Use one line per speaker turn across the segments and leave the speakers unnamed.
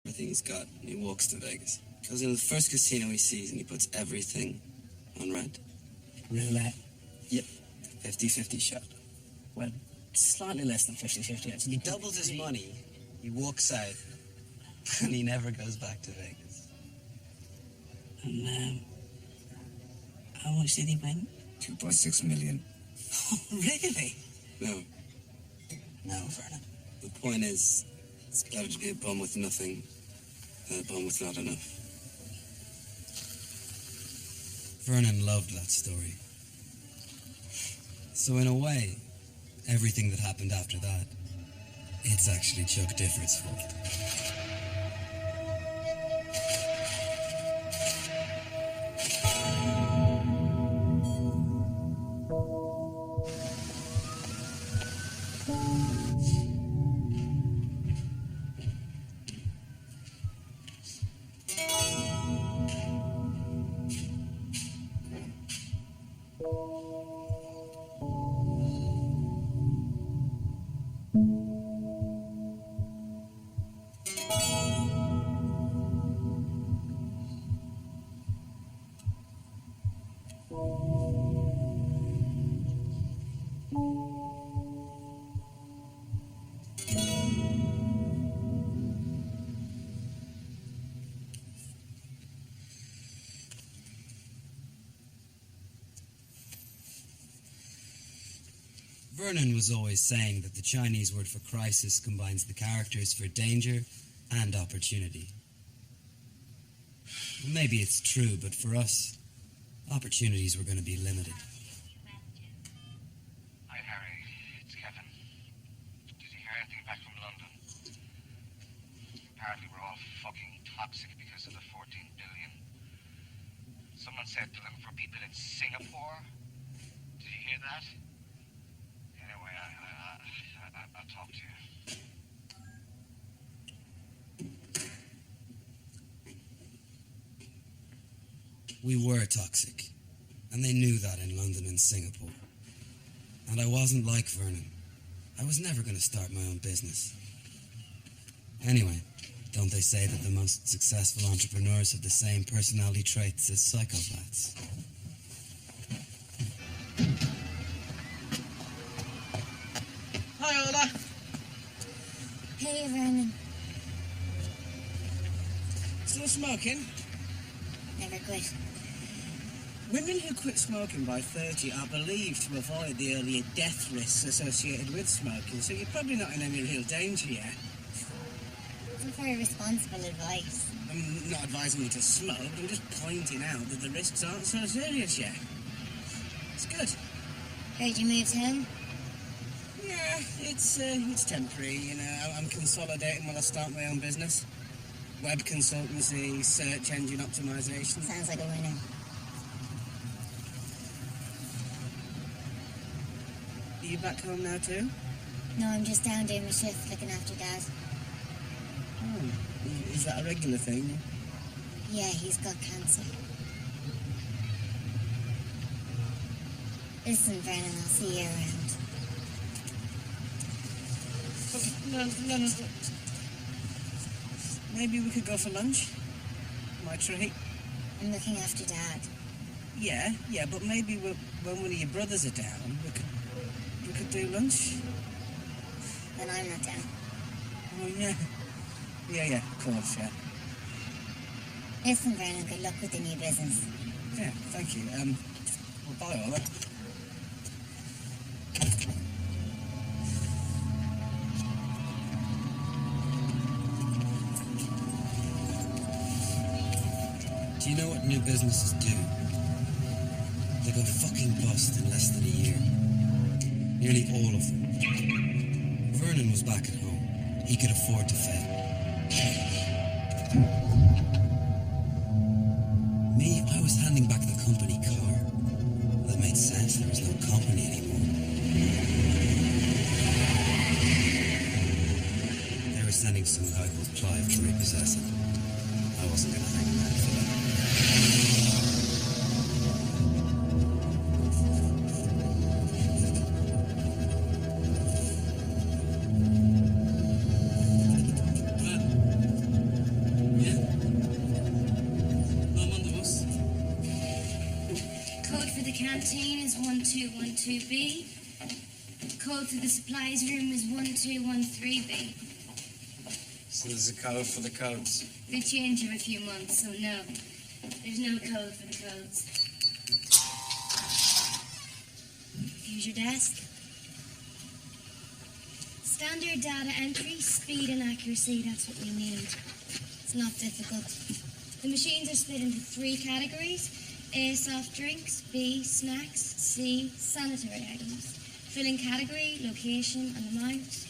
everything he's got, and he walks to Vegas. Goes into the first casino he sees, and he puts everything on red.
Roulette?
Yep. 50-50 shot.
Well, slightly less than 50-50, actually.
He doubles his money, he walks out, and he never goes back to Vegas.
And, how much did he win?
2.6 million.
Oh, really?
No.
No, Vernon.
The point is, it's better to be a bum with nothing than a bum with not enough. Vernon loved that story. So in a way, everything that happened after that, it's actually Chuck Difford's fault. Vernon was always saying that the Chinese word for crisis combines the characters for danger and opportunity. Maybe it's true, but for us, opportunities were going to be limited.
Hi, Harry. It's Kevin. Did you hear anything back from London? Apparently we're all fucking toxic because of the 14 billion. Someone said they're looking for people in Singapore. Did you hear that? Anyway, I'll talk to you.
We were toxic, and they knew that in London and Singapore. And I wasn't like Vernon. I was never going to start my own business. Anyway, don't they say that the most successful entrepreneurs have the same personality traits as psychopaths?
Hi, Ola.
Hey, Vernon.
Still smoking?
Never quit.
Women who quit smoking by 30 are believed to avoid the earlier death risks associated with smoking, so you're probably not in any real danger yet.
It's very responsible advice.
I'm not advising you to smoke, I'm just pointing out that the risks aren't so serious yet. It's good.
Heard you moved home?
Yeah, it's temporary, you know. I'm consolidating while I start my own business. Web consultancy, search engine optimization.
Sounds like a winner.
Are you back home now too?
No, I'm just down doing my shift looking after Dad.
Oh, is that a regular thing?
Yeah, he's got cancer. Listen, Vernon, I'll see you around.
Okay, no. Maybe we could go for lunch? My treat.
I'm looking after Dad.
Yeah, but maybe when one of your brothers are down, we could do lunch.
Then I'm not down.
Oh, yeah. Yeah, of course, yeah.
Listen, Vernon, good luck with the new business.
Yeah, thank you. Well, bye, Ola.
Do you know what new businesses do? They go fucking bust in less than a year. Nearly all of them. Vernon was back at home. He could afford to fail. Me, I was handing back the company car. That made sense. There was no company anymore. They were sending some guy called Clive to repossess it. I wasn't going to hang around for that.
canteen is 1212B. Code for the supplies room is 1213B.
So there's a code for the codes.
They change every few months, so no. There's no code for the codes. Here's your desk. Standard data entry, speed and accuracy, that's what we need. It's not difficult. The machines are split into 3 categories. A, soft drinks. B, snacks. C, sanitary items. Fill in category, location, and amount.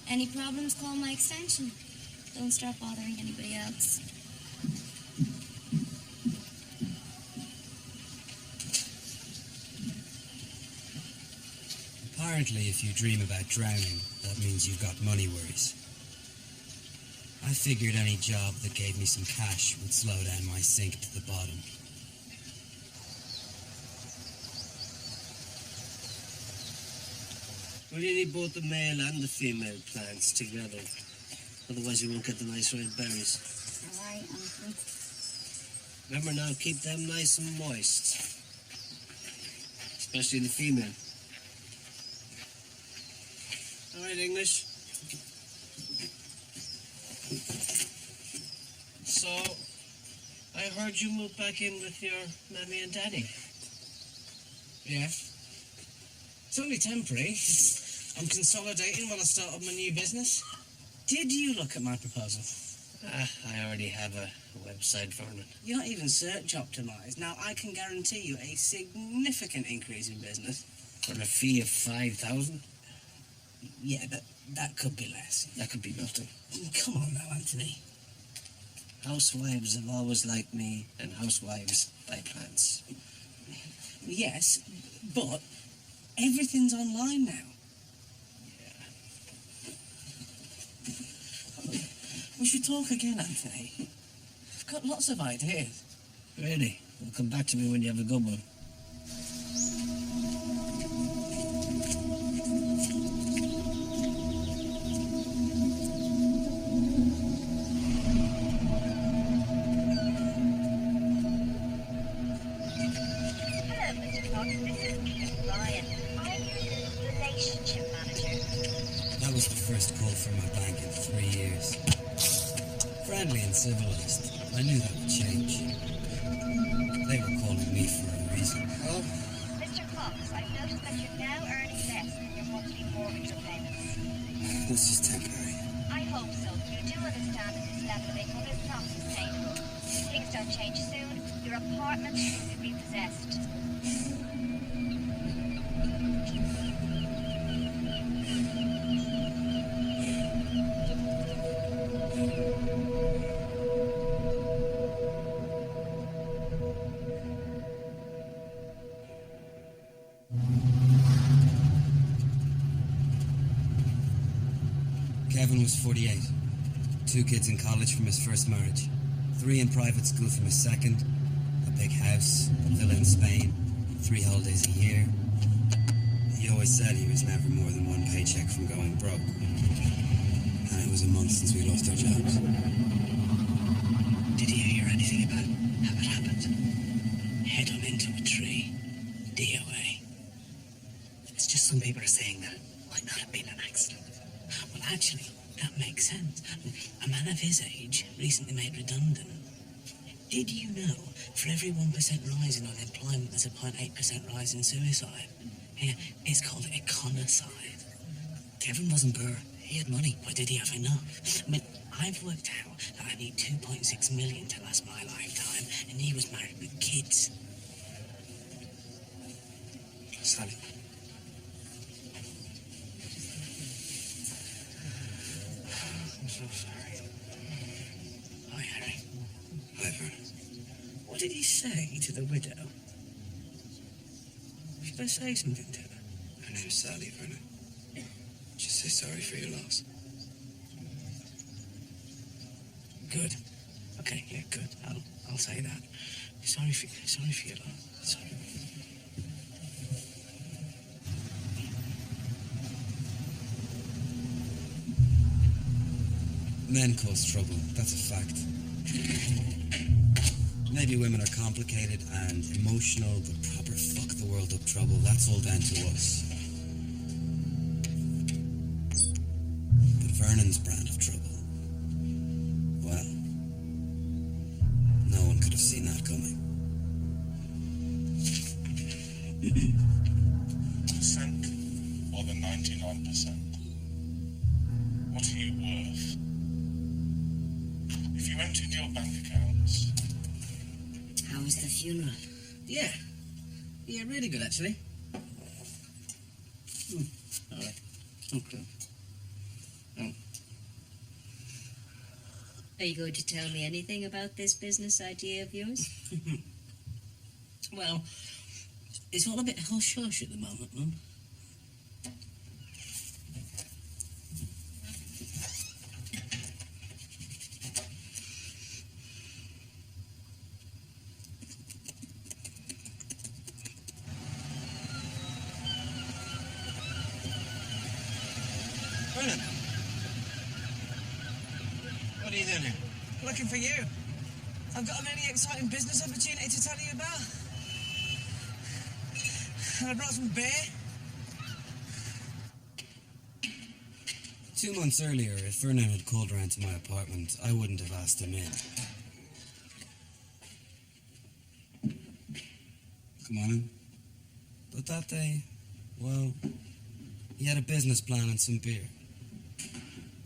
Any problems, call my extension. Don't start bothering anybody else.
Apparently, if you dream about drowning, that means you've got money worries. I figured any job that gave me some cash would slow down my sink to the bottom.
Well, you need both the male and the female plants together. Otherwise, you won't get the nice red berries.
All right, Uncle.
Remember now, keep them nice and moist. Especially the female. All right, English. So, I heard you moved back in with your mammy and daddy.
Yeah. It's only temporary. I'm consolidating while I start up my new business. Did you look at my proposal?
I already have a website, Vernon.
You're not even search optimized. Now, I can guarantee you a significant increase in business.
For a fee of 5,000?
Yeah, but that could be less.
That could be nothing.
Come on now, Anthony.
Housewives have always liked me, and housewives buy plants.
Yes, but everything's online now.
Yeah.
We should talk again, Anthony. I've got lots of ideas.
Really? Well, come back to me when you have a good one.
That was the first call from my bank in 3 years. Friendly and civilized. I knew that would change. They were calling me for a reason.
Oh?
Mr. Cox, I've noticed that you're now earning less than your monthly mortgage repayments.
This is temporary.
I hope so. You do understand that this level of income is not sustainable. If things don't change soon, your apartment will be repossessed.
Kevin was 48. 2 kids in college from his first marriage. 3 in private school from his second. A big house, a villa in Spain. 3 holidays a year. He always said he was never more than 1 paycheck from going broke. And it was a month since we lost our jobs.
Did you hear anything about how it happened? Head on into a tree. DOA. It's just some people are saying that it might not have been an accident. Well, actually, that makes sense. A man of his age, recently made redundant. Did you know, for every 1% rise in unemployment, there's a 0.8% rise in suicide? Yeah, it's called econicide. Kevin wasn't poor. He had money. Why did he have enough? I mean, I've worked out that I need 2.6 million to last my lifetime, and he was married with kids. Sally. I'm so sorry. Hi, Harry.
Hi, Vernon.
What did he say to the widow? Should I say something to her?
Her name's Sally, Vernon. Just say sorry for your loss.
Good. Okay, yeah, good. I'll say that. Sorry for your loss. Sorry.
Men cause trouble, that's a fact. Maybe women are complicated and emotional, but proper fuck the world up trouble, that's all down to us. But Vernon's brand of trouble, well, no one could have seen that coming.
Percent or the 99%? What are you worth? If you emptied your bank accounts,
How was the funeral?
Yeah. Yeah, really good, actually. All right. Okay.
Are you going to tell me anything about this business idea of yours?
Well, it's all a bit hush-hush at the moment, Mum.
Vernon! What are you doing here?
Looking for you. I've got a really exciting business opportunity to tell you about. And I brought some beer.
2 months earlier, if Vernon had called around to my apartment, I wouldn't have asked him in. Come on in. But that day, well, he had a business plan and some beer.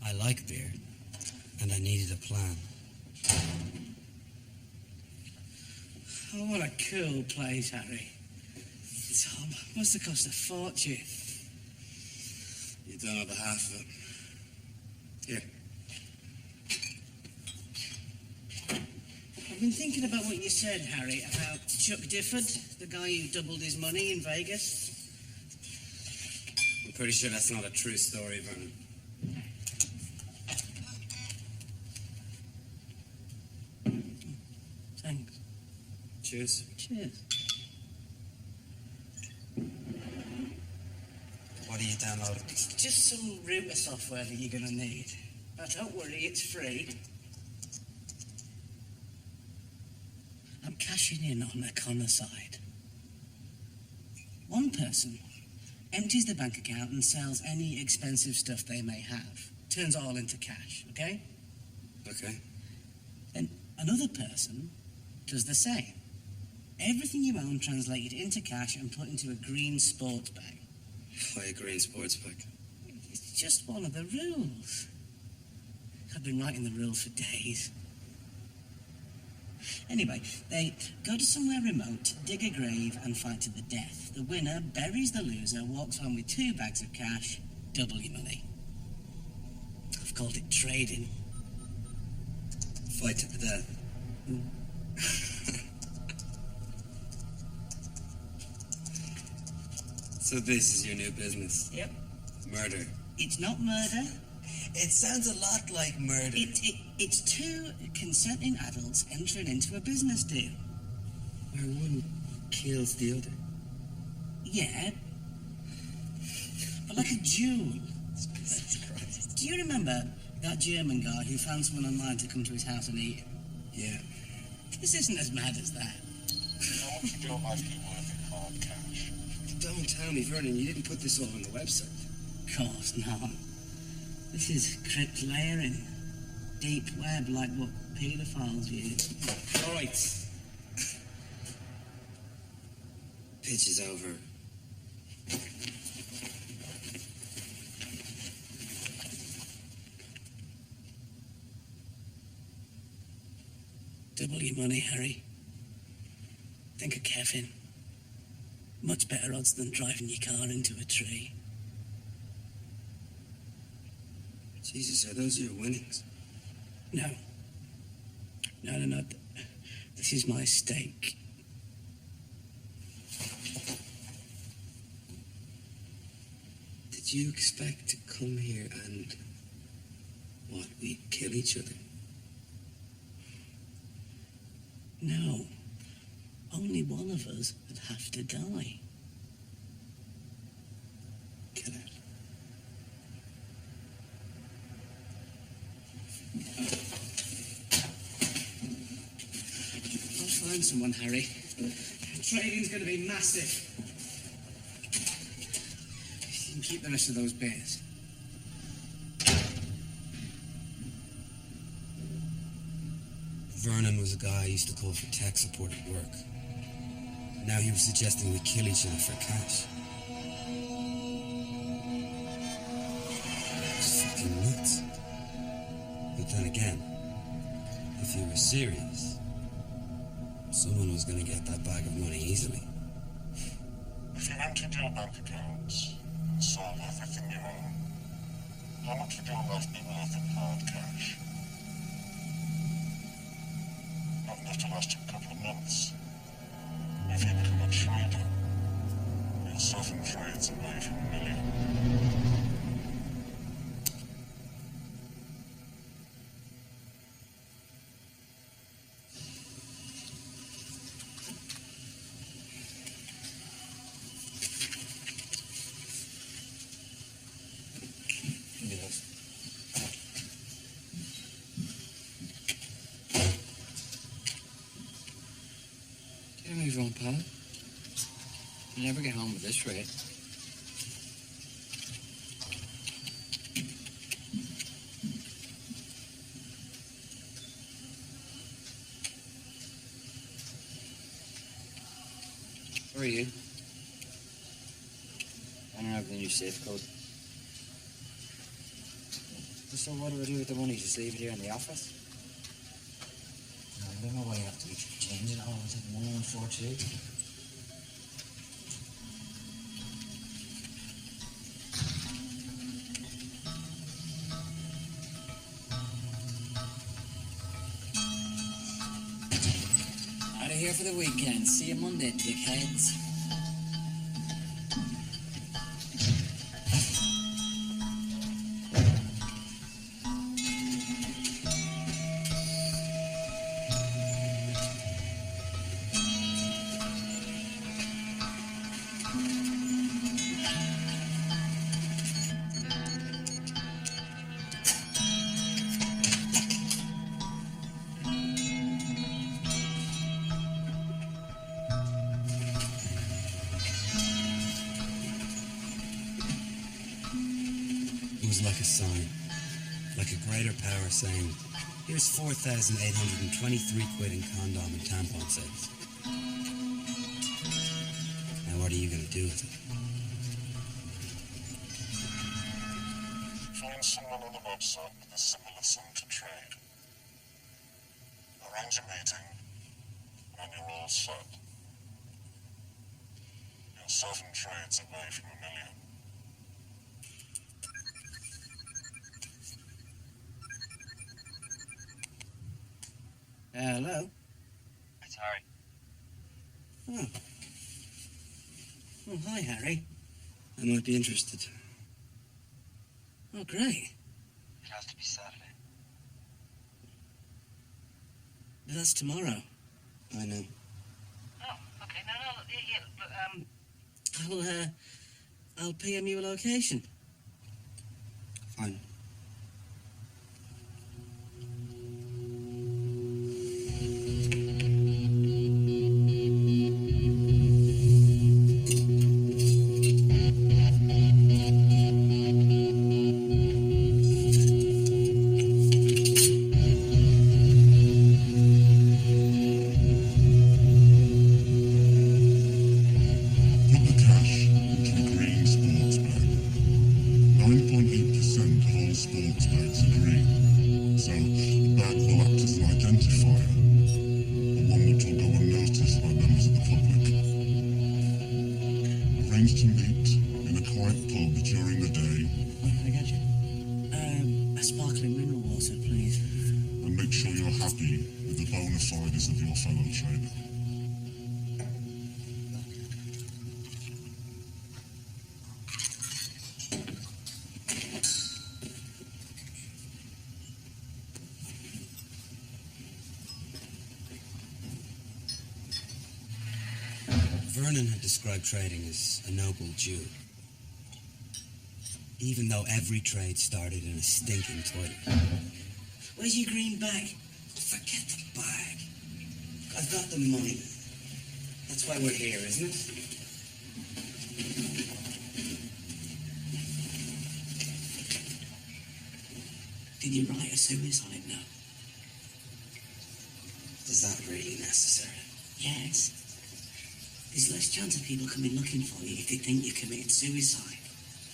I like beer, and I needed a plan.
Oh, what a cool place, Harry. Must have cost a fortune.
You don't know the half of it. Here.
I've been thinking about what you said, Harry, about Chuck Difford, the guy who doubled his money in Vegas.
I'm pretty sure that's not a true story, Vernon.
Thanks.
Cheers.
Cheers.
What are you downloading?
It's just some router software that you're going to need. But don't worry, it's free. I'm cashing in on the Connor side. One person empties the bank account and sells any expensive stuff they may have. Turns all into cash, okay?
Okay.
Then another person does the same. Everything you own translated into cash and put into a green sports bag.
Why a green sports bag?
It's just one of the rules. I've been writing the rules for days. Anyway, they go to somewhere remote, dig a grave, and fight to the death. The winner buries the loser, walks home with 2 bags of cash, double your money. I've called it trading.
Fight to the death. So this is your new business?
Yep.
Murder.
It's not murder.
It sounds a lot like murder.
It's 2 consenting adults entering into a business deal.
Where one kills the other.
Yeah. But like a duel.
Jesus Christ.
Do you remember that German guy who found someone online to come to his house and eat him?
Yeah.
This isn't as mad as that.
how much would your life be worth in hard cash?
Don't tell me, Vernon, you didn't put this all on the website.
Of course not. This is crypt layering. Deep web like what paedophiles use.
All right. Pitch is over.
Double your money, Harry. Think of Kevin. Much better odds than driving your car into a tree.
Jesus, are those your winnings?
No. No. This is my stake.
Did you expect to come here and, what, we'd kill each other?
No. Only one of us would have to die.
Get out.
What's find someone, Harry. Trading's going to be massive. You can keep the rest of those beers.
Vernon was a guy I used to call for tech support at work. Now he was suggesting we kill each other for cash. It's fucking nuts. But then again, if he was serious, someone was going to get that bag of money easily.
If you emptied your bank accounts and sold everything you own, how much would your life be worth in hard cash? Not enough to last you a couple of months. If you become a trader, your 7 trades away from $1 million.
Get a move on, pal. You'll never get home with this rate. Where are you? I don't have the new safe code. So what do I do with the money? Just leave it here in the office? I don't know why you have to be changing it all the time. 1142. Out of here for the weekend. See you Monday, dickheads.
It was like a sign, like a greater power saying, here's 4,823 quid in condom and tampon sales. Now what are you going to do with it?
Find someone on the website with a similar sum to trade. Arrange a meeting, and you're all set. You're 7 trades away from $1 million.
Hello?
It's Harry.
Oh. Oh, hi, Harry.
I might be interested.
Oh, great.
It has to be Saturday.
But that's tomorrow.
I know.
Oh, okay. No, yeah, but,
I'll PM you a location.
Fine.
Put the cash into a green sports bag. 9.8% of all sports bags are green. So the bag will act as an identifier, but one which will go unnoticed by members of the public. Arrange to meet in a quiet pub during the day
What can I get you? A sparkling mineral water, please.
and make sure you're happy with the bona fides of your fellow trader.
Vernon had described trading as a noble Jew. Even though every trade started in a stinking toilet.
Where's your green bag? Forget the bag.
I've got the money. That's why we're here, isn't it?
Did you write a suicide note?
Is that really necessary?
Yes. There's less chance of people coming looking for you if they think you committed suicide.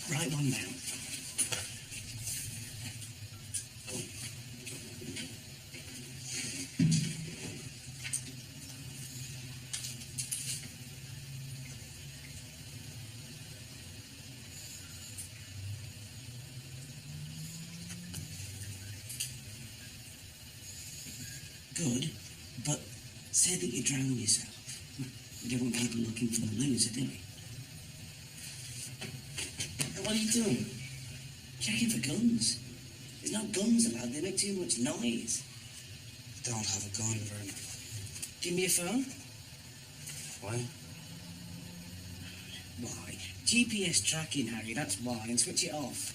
Write one down. Good, but say that you drown yourself. We don't want people looking for the loser, do we?
What are you doing?
Checking for guns. There's no guns allowed, they make too much noise.
I don't have a gun, Vernon.
Give me your phone.
Why?
Why? GPS tracking, Harry, that's why, and switch it off.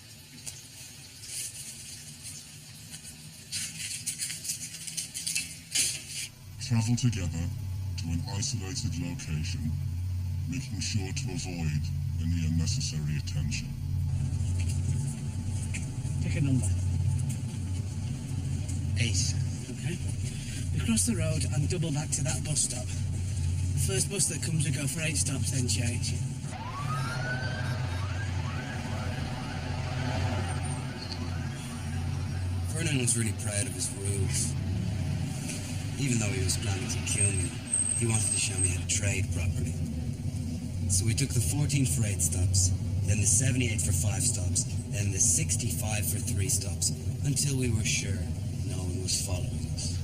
Travel together to an isolated location, making sure to avoid any unnecessary attention.
Pick a number.
8.
Okay. We cross the road and double back to that bus stop. The first bus that comes, we go for 8 stops, then change.
Vernon was really proud of his rules. Even though he was planning to kill me, he wanted to show me how to trade properly. So we took the 14 for 8 stops, then the 78 for 5 stops, then the 65 for 3 stops, until we were sure no one was following us.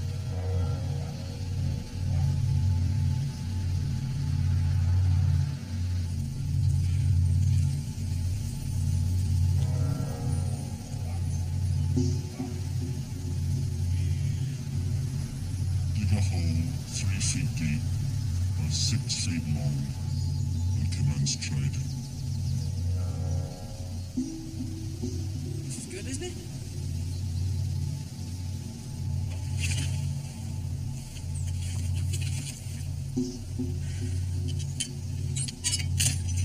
Dig a hole 3 feet deep by 6 feet long and commence trade.
This is good, isn't it?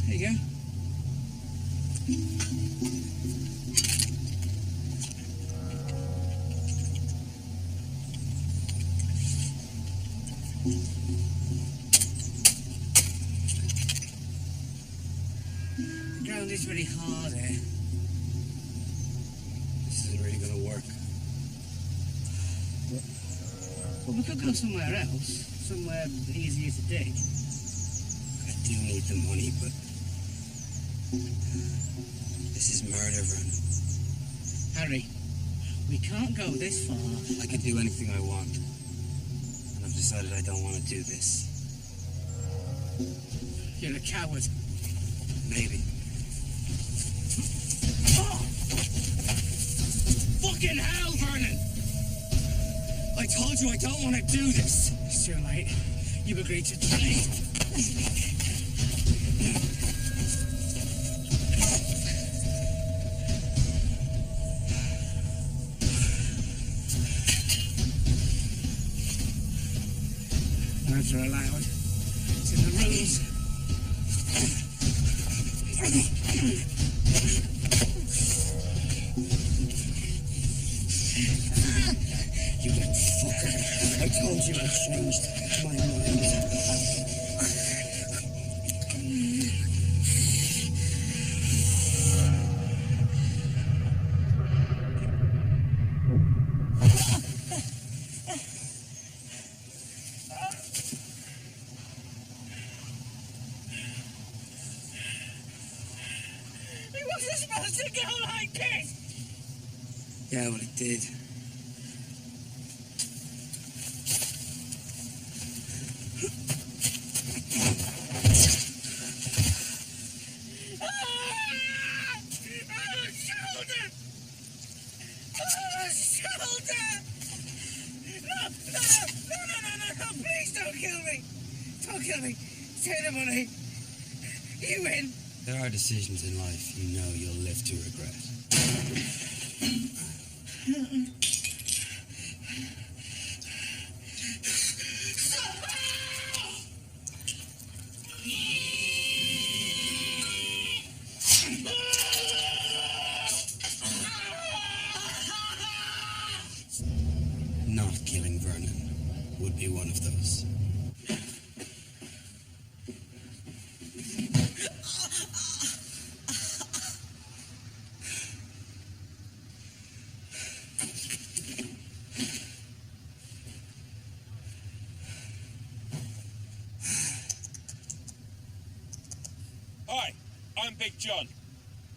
There you go. The ground is very hard here.
This isn't really going to work.
Well, we could go somewhere else, somewhere easier to dig.
I do need the money, but this is murder, Vernon.
Harry, we can't go this far.
I can do anything I want, and I've decided I don't want to do this.
You're a coward.
Maybe.
Oh! Fucking hell, Vernon!
I told you I don't want to do this.
It's too late. You agreed to trade. Knives are allowed. It's in the rules. You little fucker. I told you I changed my mind. It wasn't supposed to go like this.
Yeah, well, it did.
Please don't kill me. Don't kill me. Take the money. You win.
There are decisions in life you know you'll live to regret.
Stop!
not killing Vernon would be one of those.
Hi, I'm Big John,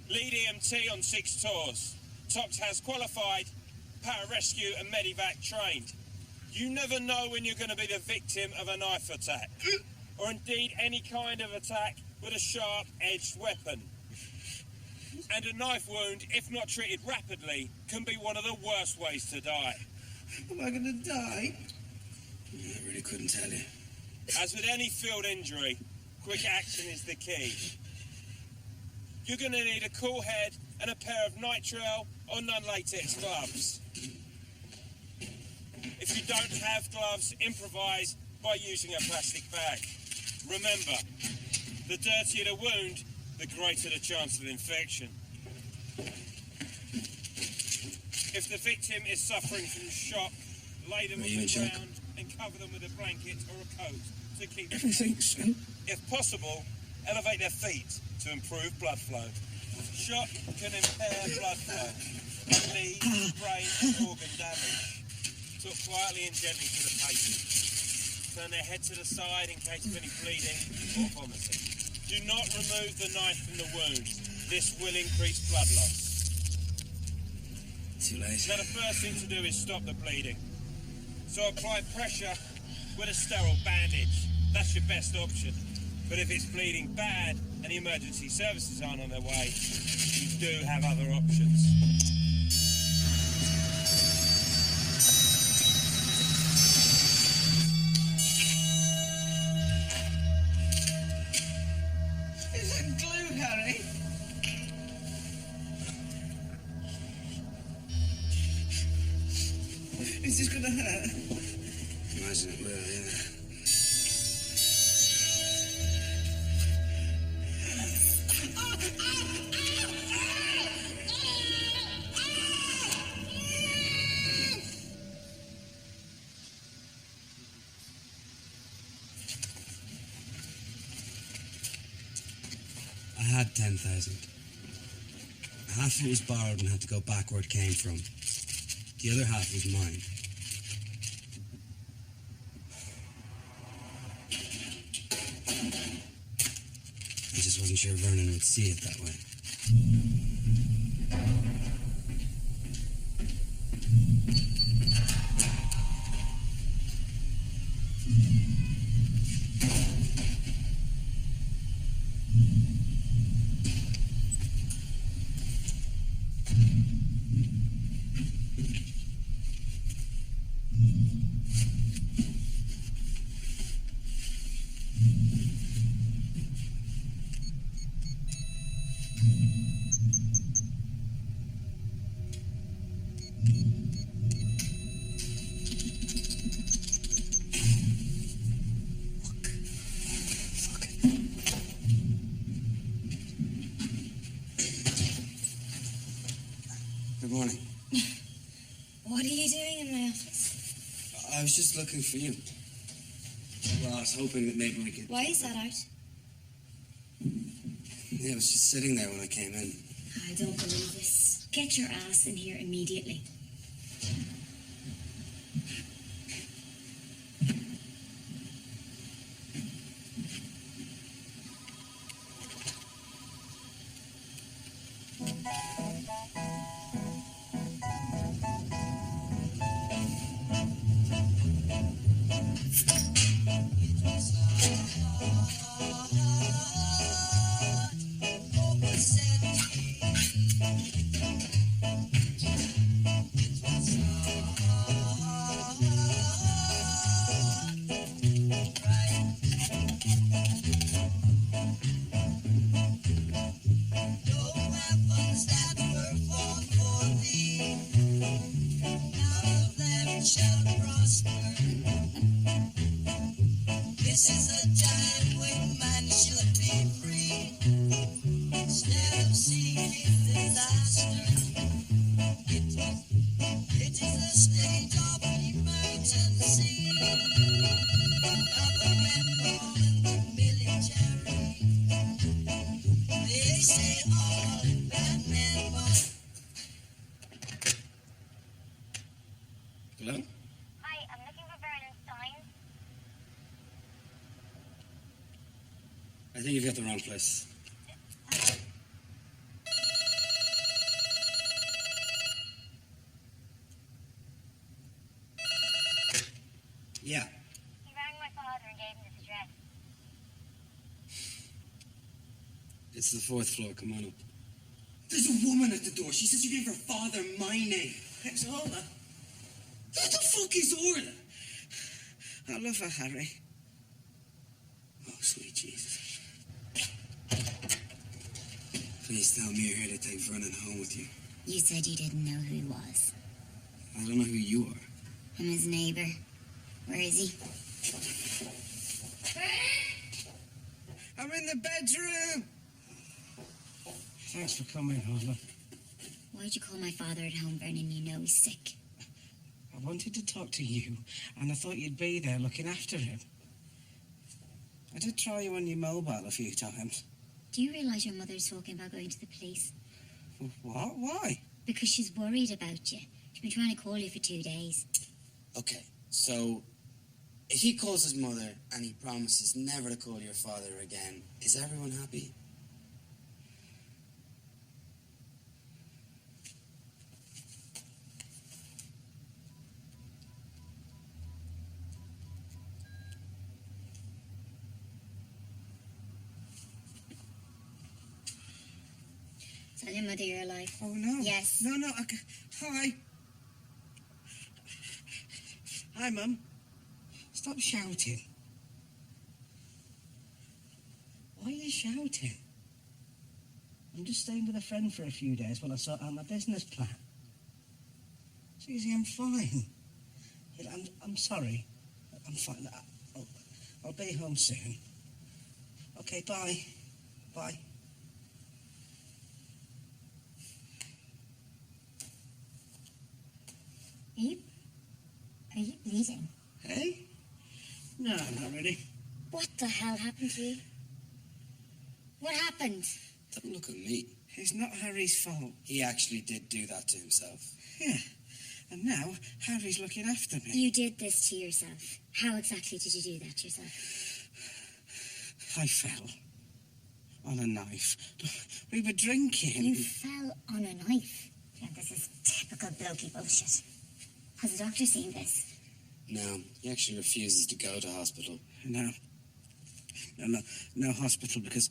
lead EMT on 6 tours. Tox has qualified, pararescue and medivac trained. You never know when you're going to be the victim of a knife attack, or indeed any kind of attack with a sharp-edged weapon. And a knife wound, if not treated rapidly, can be one of the worst ways to die.
Am I going to die?
I really couldn't tell you.
As with any field injury, quick action is the key. You're going to need a cool head and a pair of nitrile or non-latex gloves. If you don't have gloves, improvise by using a plastic bag. Remember, the dirtier the wound, the greater the chance of infection. If the victim is suffering from shock, lay them on the ground and cover them with a blanket or a coat to keep them.
Everything's so.
If possible, elevate their feet to improve blood flow. Shock can impair blood flow, lead to brain and organ damage. Talk quietly and gently to the patient. Turn their head to the side in case of any bleeding or vomiting. Do not remove the knife from the wound. This will increase blood loss.
Too late.
Now the first thing to do is stop the bleeding. So apply pressure with a sterile bandage. That's your best option. But if it's bleeding bad and the emergency services aren't on their way, you do have other options.
Is it glue, Harry? Is this going to hurt?
Imagine it will, yeah. I had 10,000. Half of it was borrowed and had to go back where it came from. The other half was mine. I just wasn't sure Vernon would see it that way. Good morning.
What are you doing in my office?
I was just looking for you. Well, I was hoping that maybe we could...
Why is that out?
Yeah, I was just sitting there when I came in.
I don't believe this. Get your ass in here immediately.
It is a state of emergency.
Hello?
Hi, I'm looking for Vernon Stein.
I think you've got the wrong place. Yeah.
He rang my father and gave him this address.
It's the 4th floor. Come on up. There's a woman at the door. She says you gave her father my name.
It's Orla.
Who the fuck is Orla?
I love her, Harry.
Oh, sweet Jesus. Please tell me you're here to take Vernon home with you.
You said you didn't know who he was.
I don't know who you are.
I'm his neighbor. Where is he?
I'm in the bedroom. Thanks for coming, Orla.
Why'd you call my father at home, Vernon? You know he's sick.
I wanted to talk to you, and I thought you'd be there looking after him. I did try you on your mobile a few times.
Do you realise your mother's talking about going to the police?
What? Why?
Because she's worried about you. She's been trying to call you for 2 days.
Okay, so if he calls his mother and he promises never to call your father again, is everyone happy?
Tell your mother you're alive.
Oh, no.
Yes.
No. Hi. Hi, Mum. Stop shouting. Why are you shouting? I'm just staying with a friend for a few days while I sort out my business plan. Susie, I'm fine. I'm sorry. I'm fine. I'll be home soon. Okay, bye. Bye.
Are you bleeding?
Hey? No, not really.
What the hell happened to you? What happened?
Don't look at me.
It's not Harry's fault.
He actually did do that to himself.
Yeah. And now Harry's looking after me.
You did this to yourself. How exactly did you do that to yourself?
I fell on a knife. We were drinking.
You fell on a knife. Yeah, this is typical blokey bullshit. Has the doctor seen this?
No, he actually refuses to go to hospital.
No hospital, because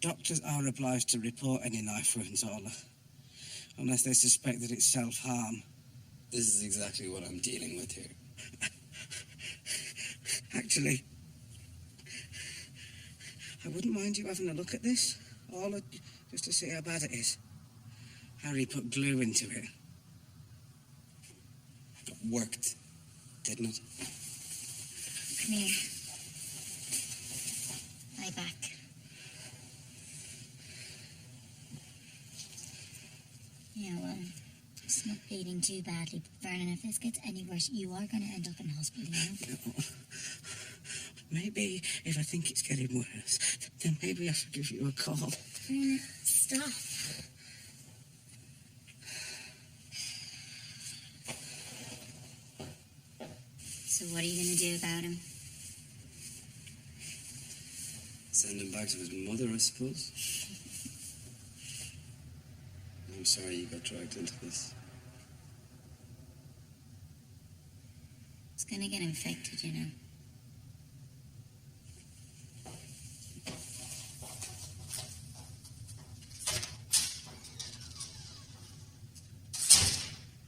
doctors are obliged to report any knife wounds, Orla, unless they suspect that it's self-harm.
This is exactly what I'm dealing with here.
Actually, I wouldn't mind you having a look at this, Orla, just to see how bad it is. Harry put glue into it.
It worked, didn't it?
Come here. Lie back. Yeah, well, it's not bleeding too badly, but Vernon, if this gets any worse, you are going to end up in hospital, you know?
Maybe if I think it's getting worse, then maybe I should give you a call.
Vernon, stop. So what are you going to do about him?
Send him back to his mother, I suppose. I'm sorry you got dragged into this.
It's going to get infected, you know.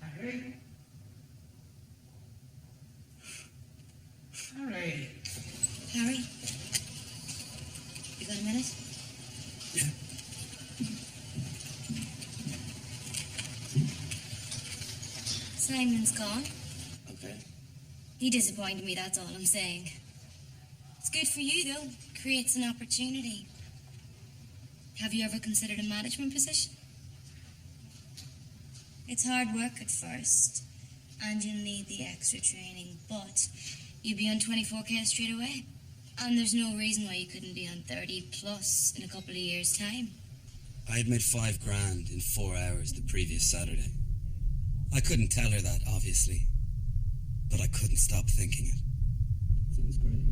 Harry? Harry?
Harry? You got a minute?
Yeah.
Simon's gone.
Okay.
He disappointed me, that's all I'm saying. It's good for you, though. Creates an opportunity. Have you ever considered a management position? It's hard work at first. and you'll need the extra training, but you'll be on 24k straight away. And there's no reason why you couldn't be on 30 plus in a couple of years' time.
I had made $5,000 in 4 hours the previous Saturday. I couldn't tell her that, obviously, but I couldn't stop thinking it.
Sounds great.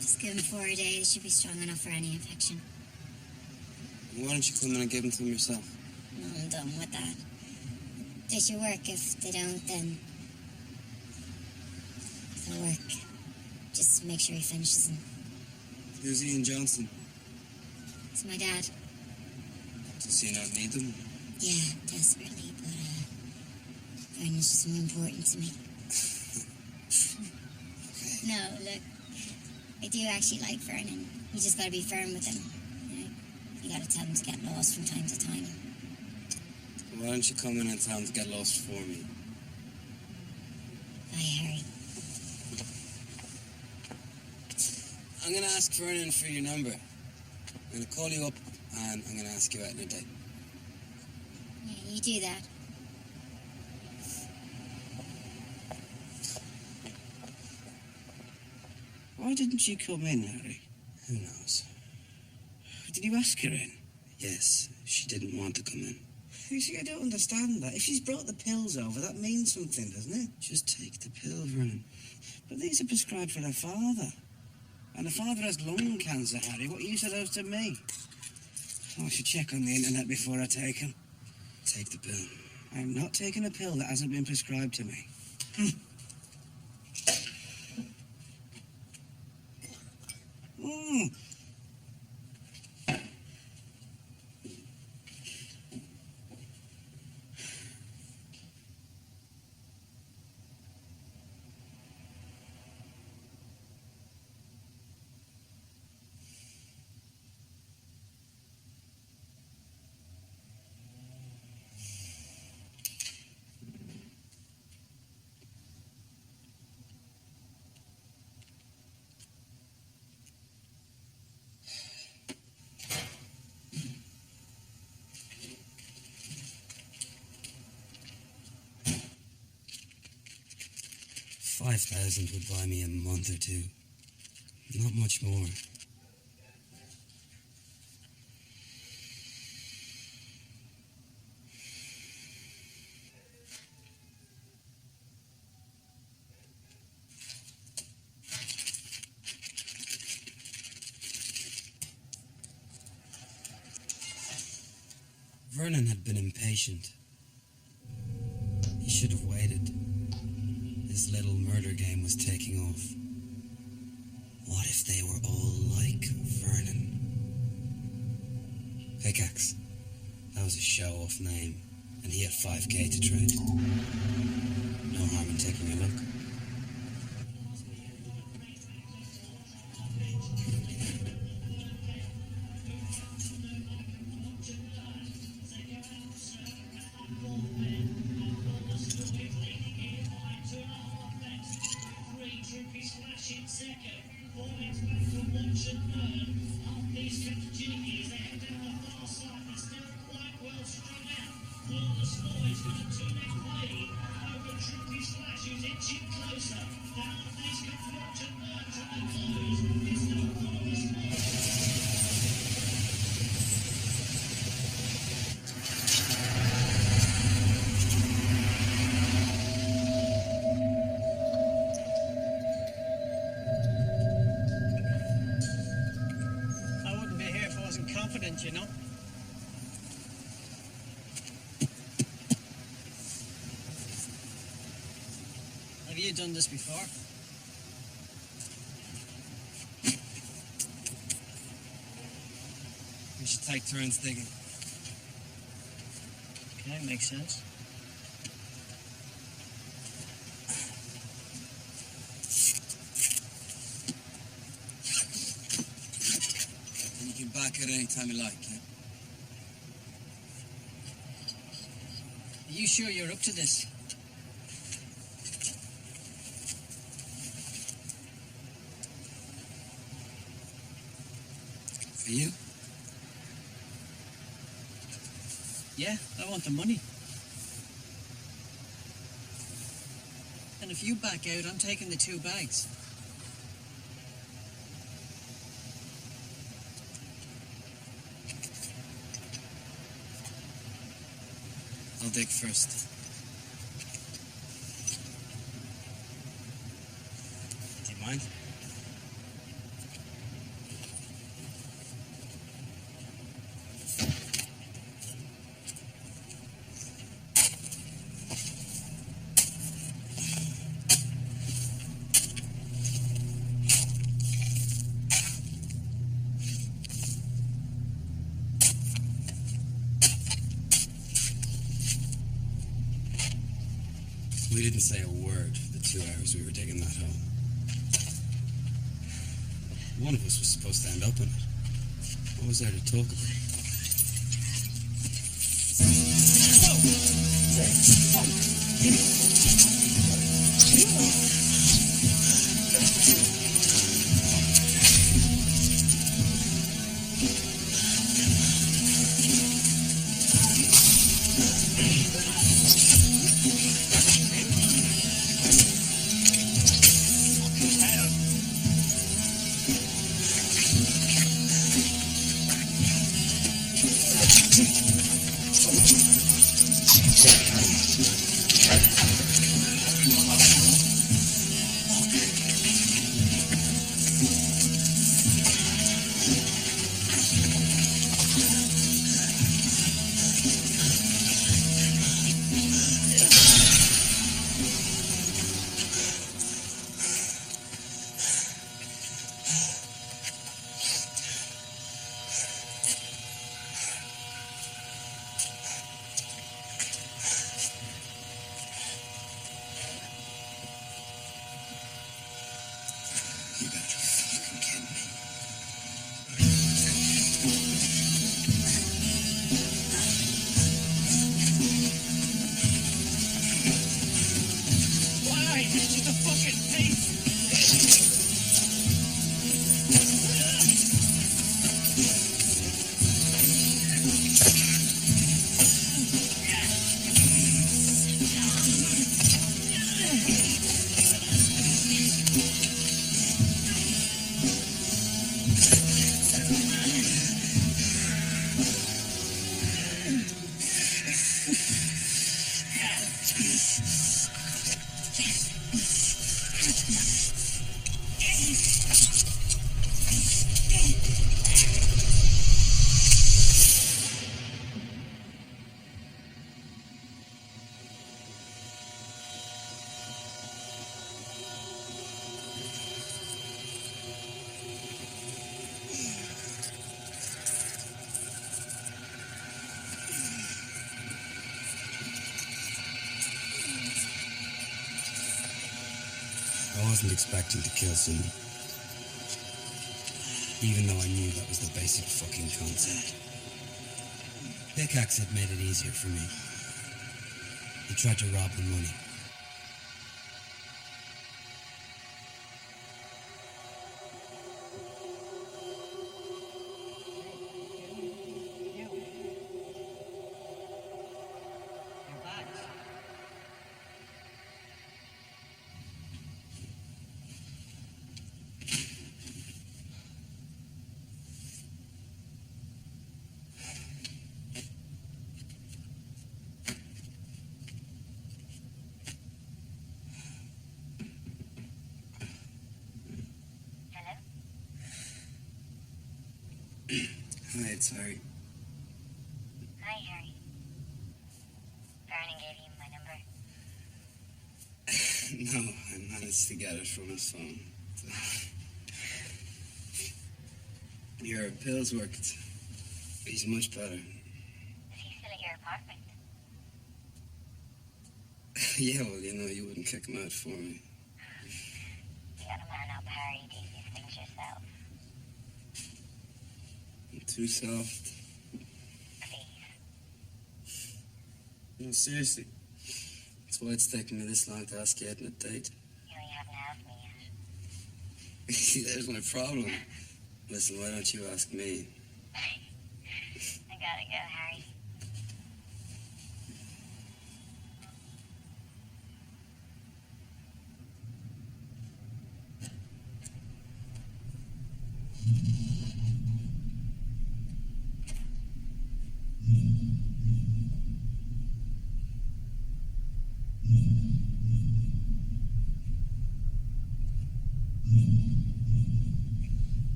Just give him 4 days. Should be strong enough for any infection.
Why don't you come in and give them to him yourself?
No, I'm done with that. They should work. If they don't, then they'll work. Just make sure he finishes them.
Who's Ian Johnson?
It's my dad.
Does he not need them?
Yeah, desperately, but Vernon's just more important to me. No, look, I do actually like Vernon. You just gotta be firm with him. You gotta tell him to get lost from time to time.
Why don't you come in and tell him to get lost for me?
Bye, Harry.
I'm gonna ask Vernon for your number. I'm gonna call you up and I'm gonna ask you out on a date.
Yeah, you do that.
Why didn't you come in, Harry?
Who knows?
Did you ask her in?
Yes, she didn't want to come in.
You see, I don't understand that. If she's brought the pills over, that means something, doesn't it?
Just take the pill, Vernon.
But these are prescribed for her father. And her father has lung cancer, Harry. What use are those to me? I should check on the internet before I take them.
Take the pill.
I'm not taking a pill that hasn't been prescribed to me. Mm.
$5,000 would buy me a month or two. Not much more. Vernon had been impatient. He should have waited. His little murder game was taking off. What if they were all like Vernon? Pickaxe. That was a show-off name, and he had 5k to trade. No harm in taking a look.
I wouldn't be here if I wasn't confident, you know. Have you done this before?
We should take turns digging.
Okay, makes sense.
Can you back out any time you like, yeah?
Are you sure you're up to this?
For you?
Yeah, I want the money. And if you back out, I'm taking the 2 bags.
I'll dig first. Do you mind? We didn't say a word the 2 hours we were digging that hole. One of us was supposed to end up in it. What was there to talk about? You better fucking kidding me.
Why? It's just a fucking thief!
I wasn't expecting to kill someone. Even though I knew that was the basic fucking concept. Pickaxe had made it easier for me. He tried to rob the money. Hi, it's Harry.
Hi, Harry. Vernon gave you my number.
No, I managed to get it from his phone. Your pills worked. He's much better.
Is he still at your apartment?
Yeah, well, you know, you wouldn't kick him out for me.
You gotta man up, Harry. Do these things yourself.
Too soft. No, seriously. That's why it's taken me this long to ask you out on a date.
You haven't asked me yet.
There's my problem. Listen, why don't you ask me?
I gotta go, Harry.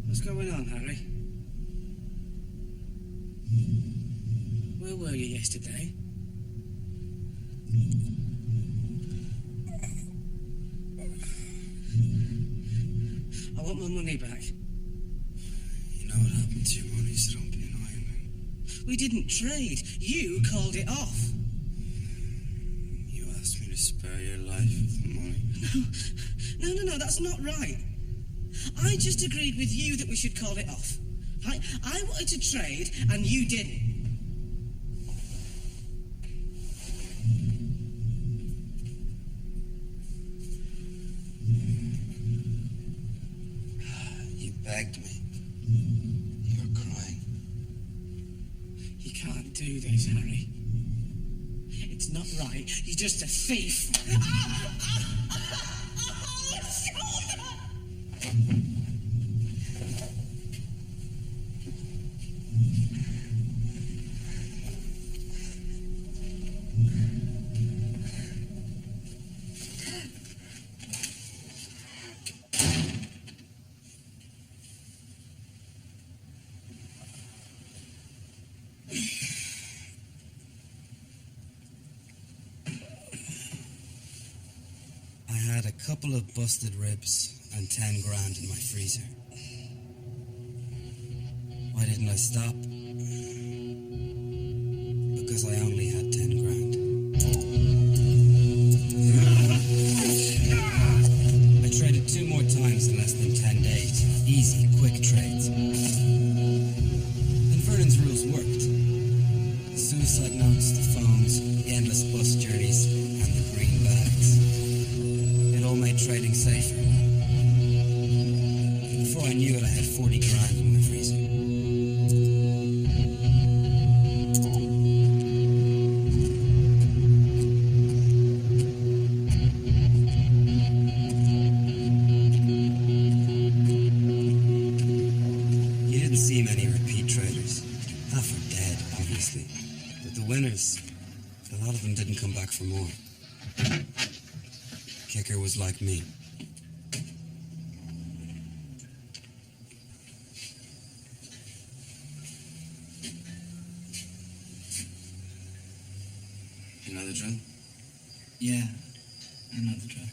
What's going on, Harry? Where were you yesterday? I want my money back.
You know what happened to your money, so don't be annoying me.
We didn't trade. You called it off.
You asked me to spare your life with the money.
No, that's not right. I just agreed with you that we should call it off. I wanted to trade, and you didn't.
You begged me. You were crying.
You can't do this, Harry. It's not right. You're just a thief.
I had a couple of busted ribs and 10 grand in my freezer. Why didn't I stop? Because I only had 10 grand. I traded 2 more times in less than 10 days. Easy, quick trades. And Vernon's rules worked. The suicide notes, the phones, the endless bus journeys, and the green bags. It all made trading safer. Before I knew it, I had 40 grand in my freezer. You didn't see many repeat traders. Half are dead, obviously. But the winners, a lot of them didn't come back for more. Kicker was like me. You know the drill?
Yeah, I know the drill.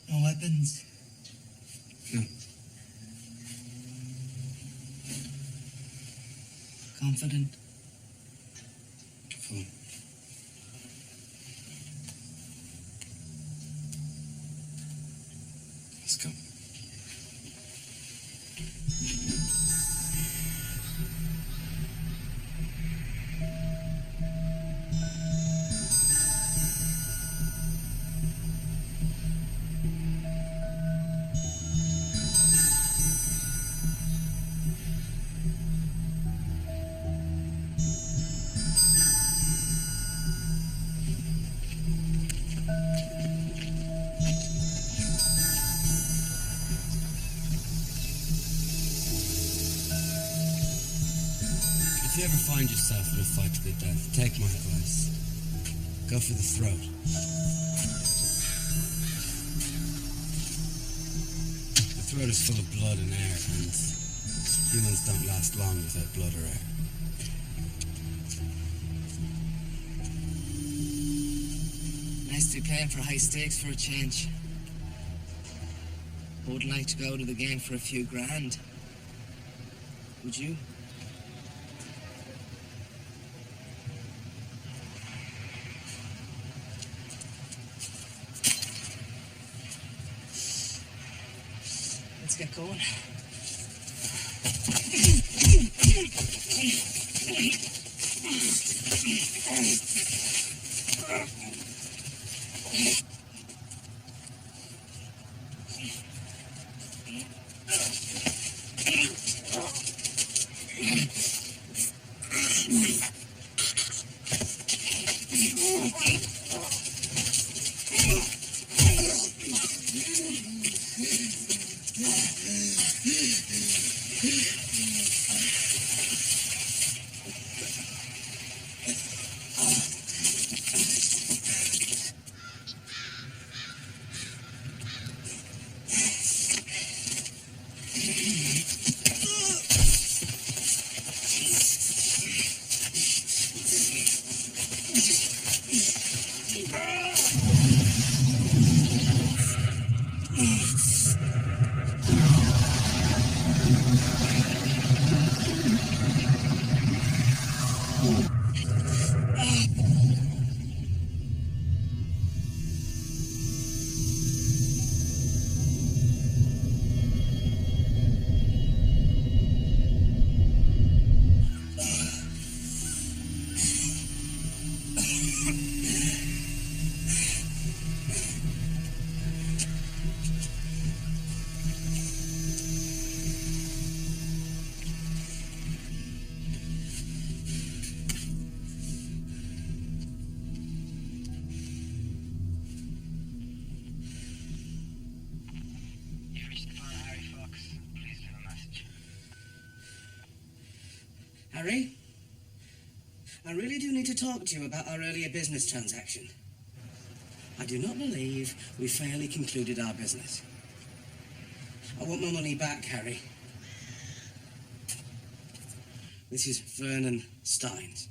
No weapons?
No.
Confident?
Full. Let's go. If you ever find yourself in a fight to the death, take my advice. Go for the throat. The throat is full of blood and air, and humans don't last long without blood or air.
Nice to be playing for high stakes for a change. I wouldn't like to go to the game for a few grand. Would you? Let's get going. Harry? I really do need to talk to you about our earlier business transaction. I do not believe we fairly concluded our business. I want my money back, Harry. This is Vernon Steins.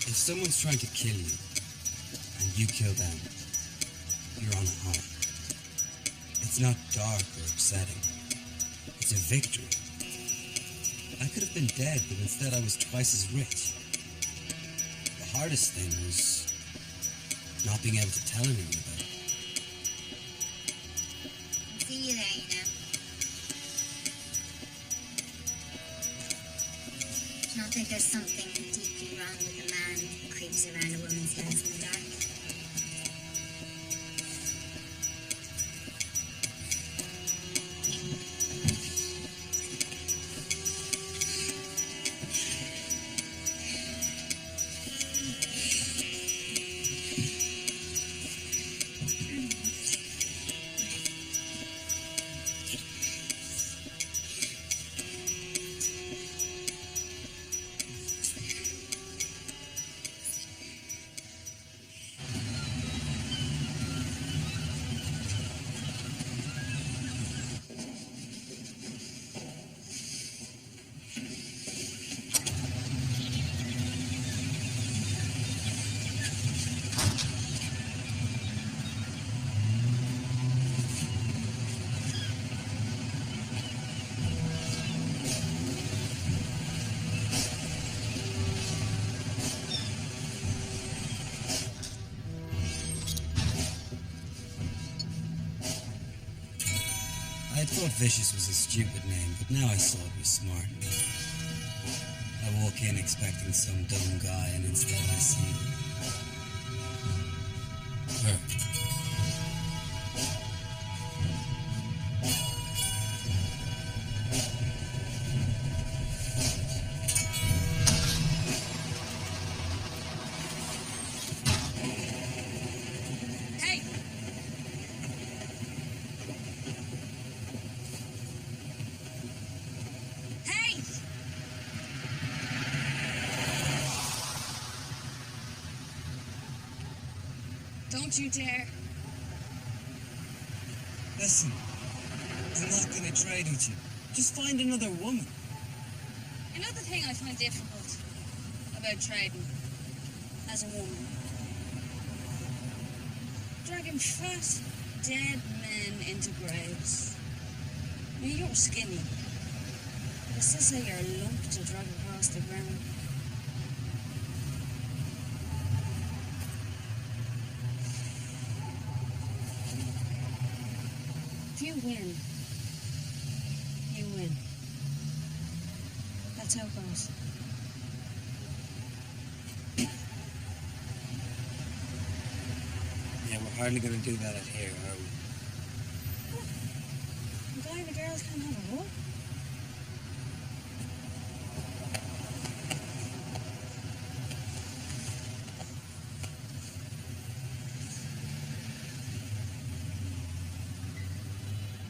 If someone's trying to kill you, and you kill them, you're on a high. It's not dark or upsetting. It's a victory. I could have been dead, but instead I was twice as rich. The hardest thing was not being able to tell anyone about it.
See you there, you know. Do you not think there's something deeply wrong with a man who creeps around a woman's house in the dark?
I thought Vicious was a stupid name, but now I saw it was smart. I walk in expecting some dumb guy, and instead I see her.
Don't you dare.
Listen, I'm not going to trade with you. Just find another woman.
Another thing I find difficult about trading as a woman. Dragging fat, dead men into graves. Now, you're skinny. It's just like you're a lump to drag across the ground. If you win, you win. That's how it goes.
Yeah, we're hardly going to do that out here, are we?
A guy and a girl can't have a war.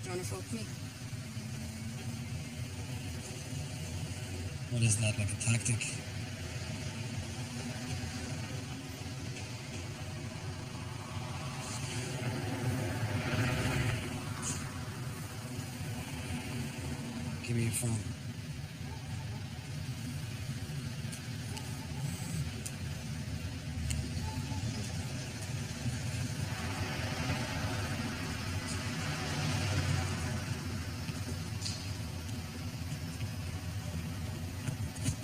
Do you want to fuck me?
What is that, like a tactic? Give me your phone.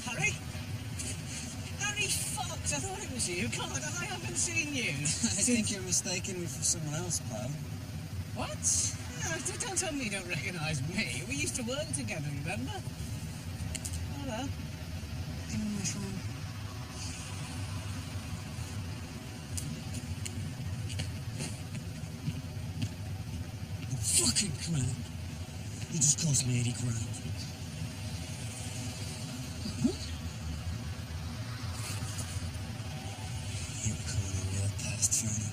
Harry? Harry, fuck! I thought it was you. God, I haven't seen you.
I think you're mistaking me for someone else, pal.
What? Don't tell me you don't recognise me. We used to work together, remember? Hello.
Give me my phone.
Fucking crap. You just cost me 80 grand. You're coming a real past, Fernie.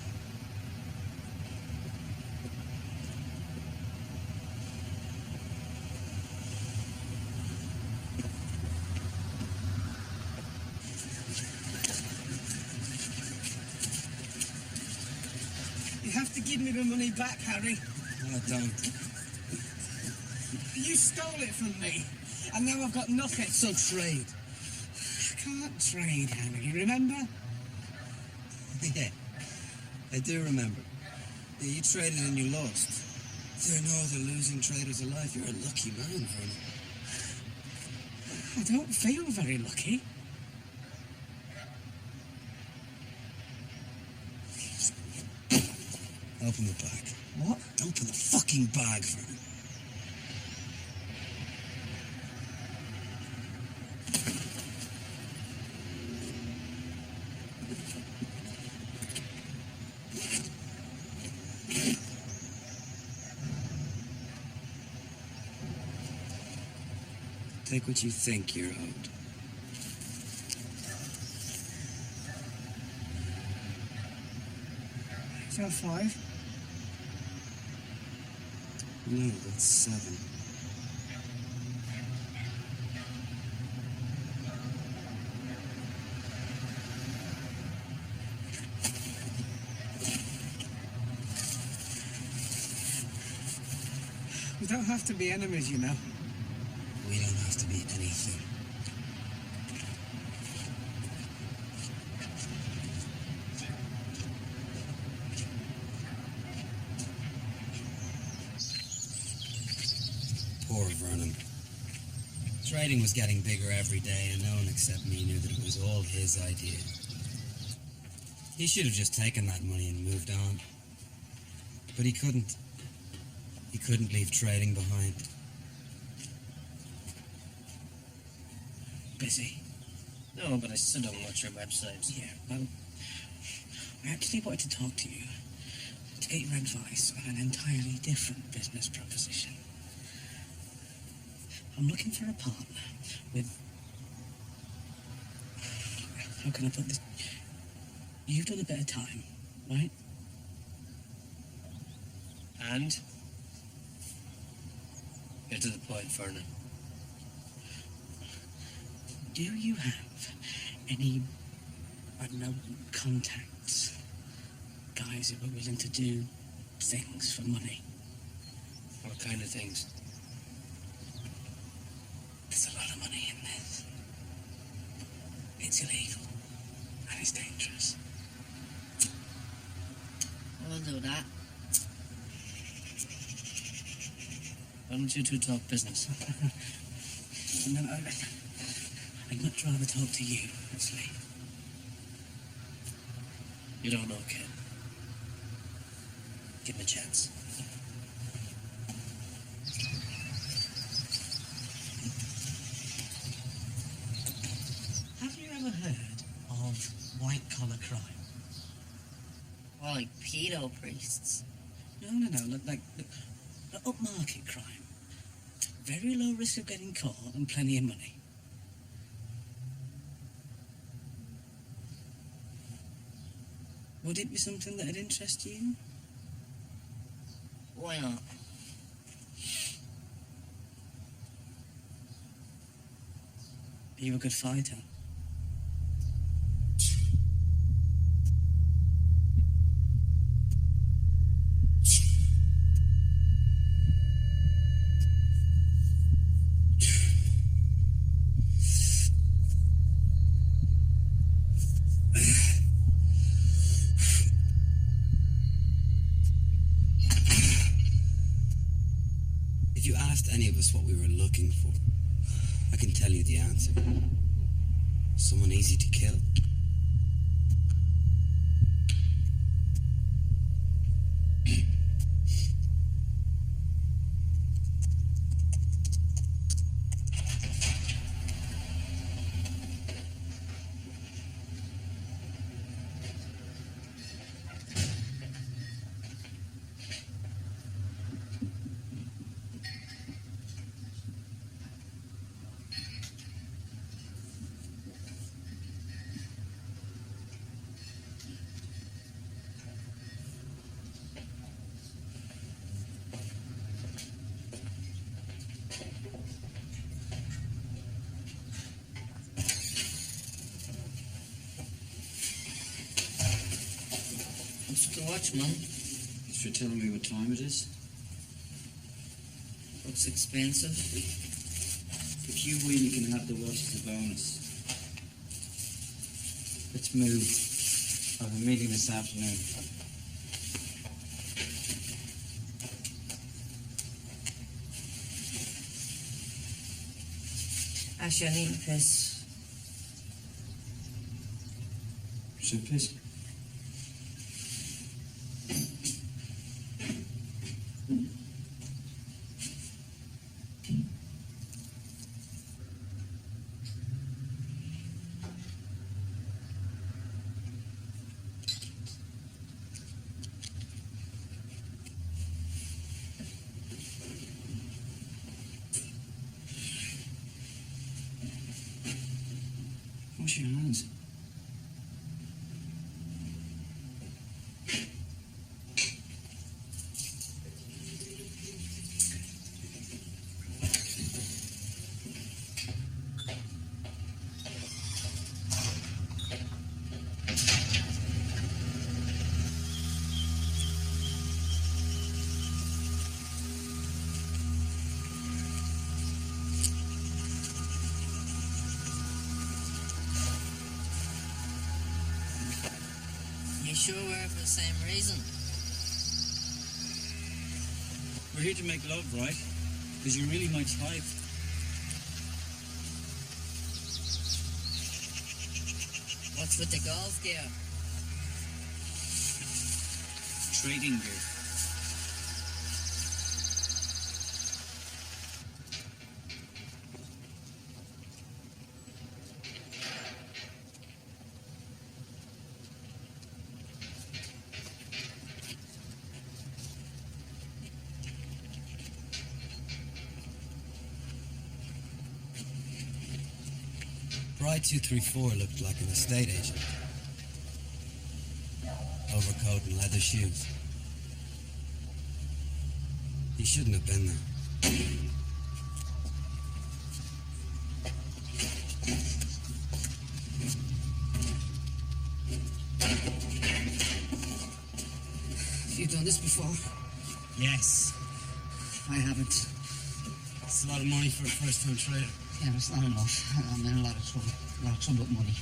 You have to give me the money back, Harry.
No, I don't.
You stole it from me, and now I've got nothing.
So trade.
I can't trade, Harry, remember?
Yeah, I do remember. Yeah, you traded and you lost. There are no other losing traders alive. You're a lucky man, Vernon.
I don't feel very lucky.
Open the bag.
What?
Open the fucking bag, Vernon. Take what you think you're owed.
Is that 5?
No, that's 7.
We don't have to be enemies, you know.
We don't have to be anything. Poor Vernon. Trading was getting bigger every day, and no one except me knew that it was all his idea. He should have just taken that money and moved on. But he couldn't. He couldn't leave trading behind.
Busy.
No, but I still don't watch your websites.
Yeah, well, I actually wanted to talk to you to get your advice on an entirely different business proposition. I'm looking for a partner with... How can I put this? You've done a bit of time, right?
And? Get to the point, Vernon.
Do you have any, I don't know, contacts, guys who were willing to do things for money.
What kind of things?
There's a lot of money in this. It's illegal and it's dangerous.
We'll do that. Why don't you two talk business?
And then I'd much rather talk to you, actually.
You don't know, kid. Give him a chance.
Have you ever heard of white-collar crime?
Well, like pedo priests.
No, like upmarket crime. Very low risk of getting caught and plenty of money. Would it be something that'd interest you?
Why not?
Are you a good fighter?
If you asked any of us what we were looking for, I can tell you the answer. Someone easy to kill.
What's to watch, Mum?
Thanks for telling me what time it is.
Looks expensive.
If you win, you can have the watch as a bonus. Let's move. I have a meeting this afternoon.
Ash, I need a piss.
Some piss. Wash your hands.
You sure we're for the same reason?
We're here to make love, right? Because you're really my type.
What's with the golf gear?
Trading gear.
Bride 234 looked like an estate agent. Overcoat and leather shoes. He shouldn't have been there. done this before?
Yes. I haven't.
It's a lot of money for a first-time trader.
Yeah, but it's not enough. I'm in a lot of trouble. A lot of trouble with money.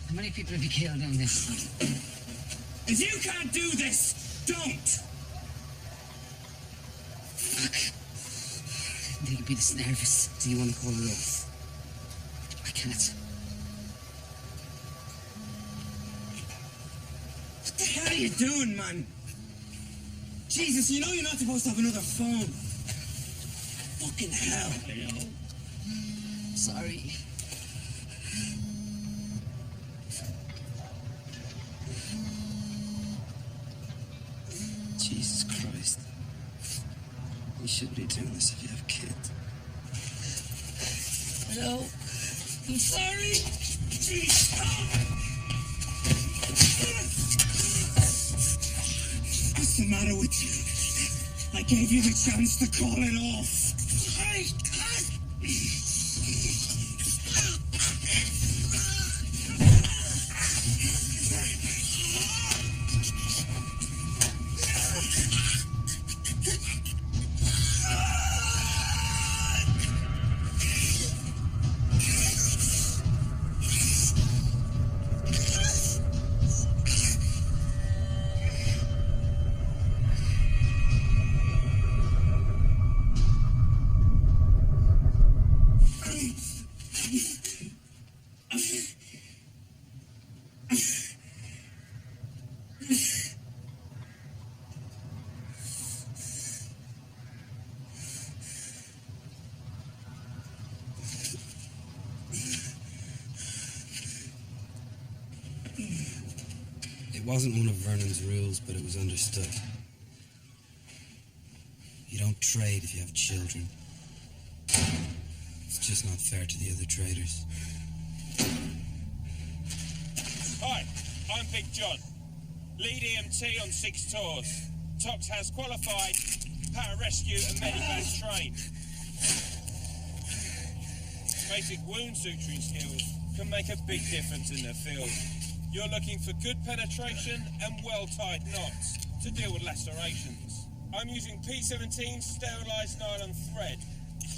How many people have you killed doing this?
If you can't do this, don't!
Fuck. I think you'd be this nervous.
Do you want to call it off?
I can't.
What the hell are you doing, man? Jesus, you know you're not supposed to have another phone. Fucking hell.
Sorry.
Jesus Christ. You shouldn't be doing this if you have kids.
Hello? I'm sorry.
What's the matter with you? I gave you the chance to call it off.
It wasn't one of Vernon's rules, but it was understood. You don't trade if you have children. It's just not fair to the other traders.
Hi, I'm Big John. Lead EMT on 6 tours. Tox has qualified, pararescue and medevac trained. Basic wound suturing skills can make a big difference in the field. You're looking for good penetration and well-tied knots to deal with lacerations. I'm using P17 sterilised nylon thread.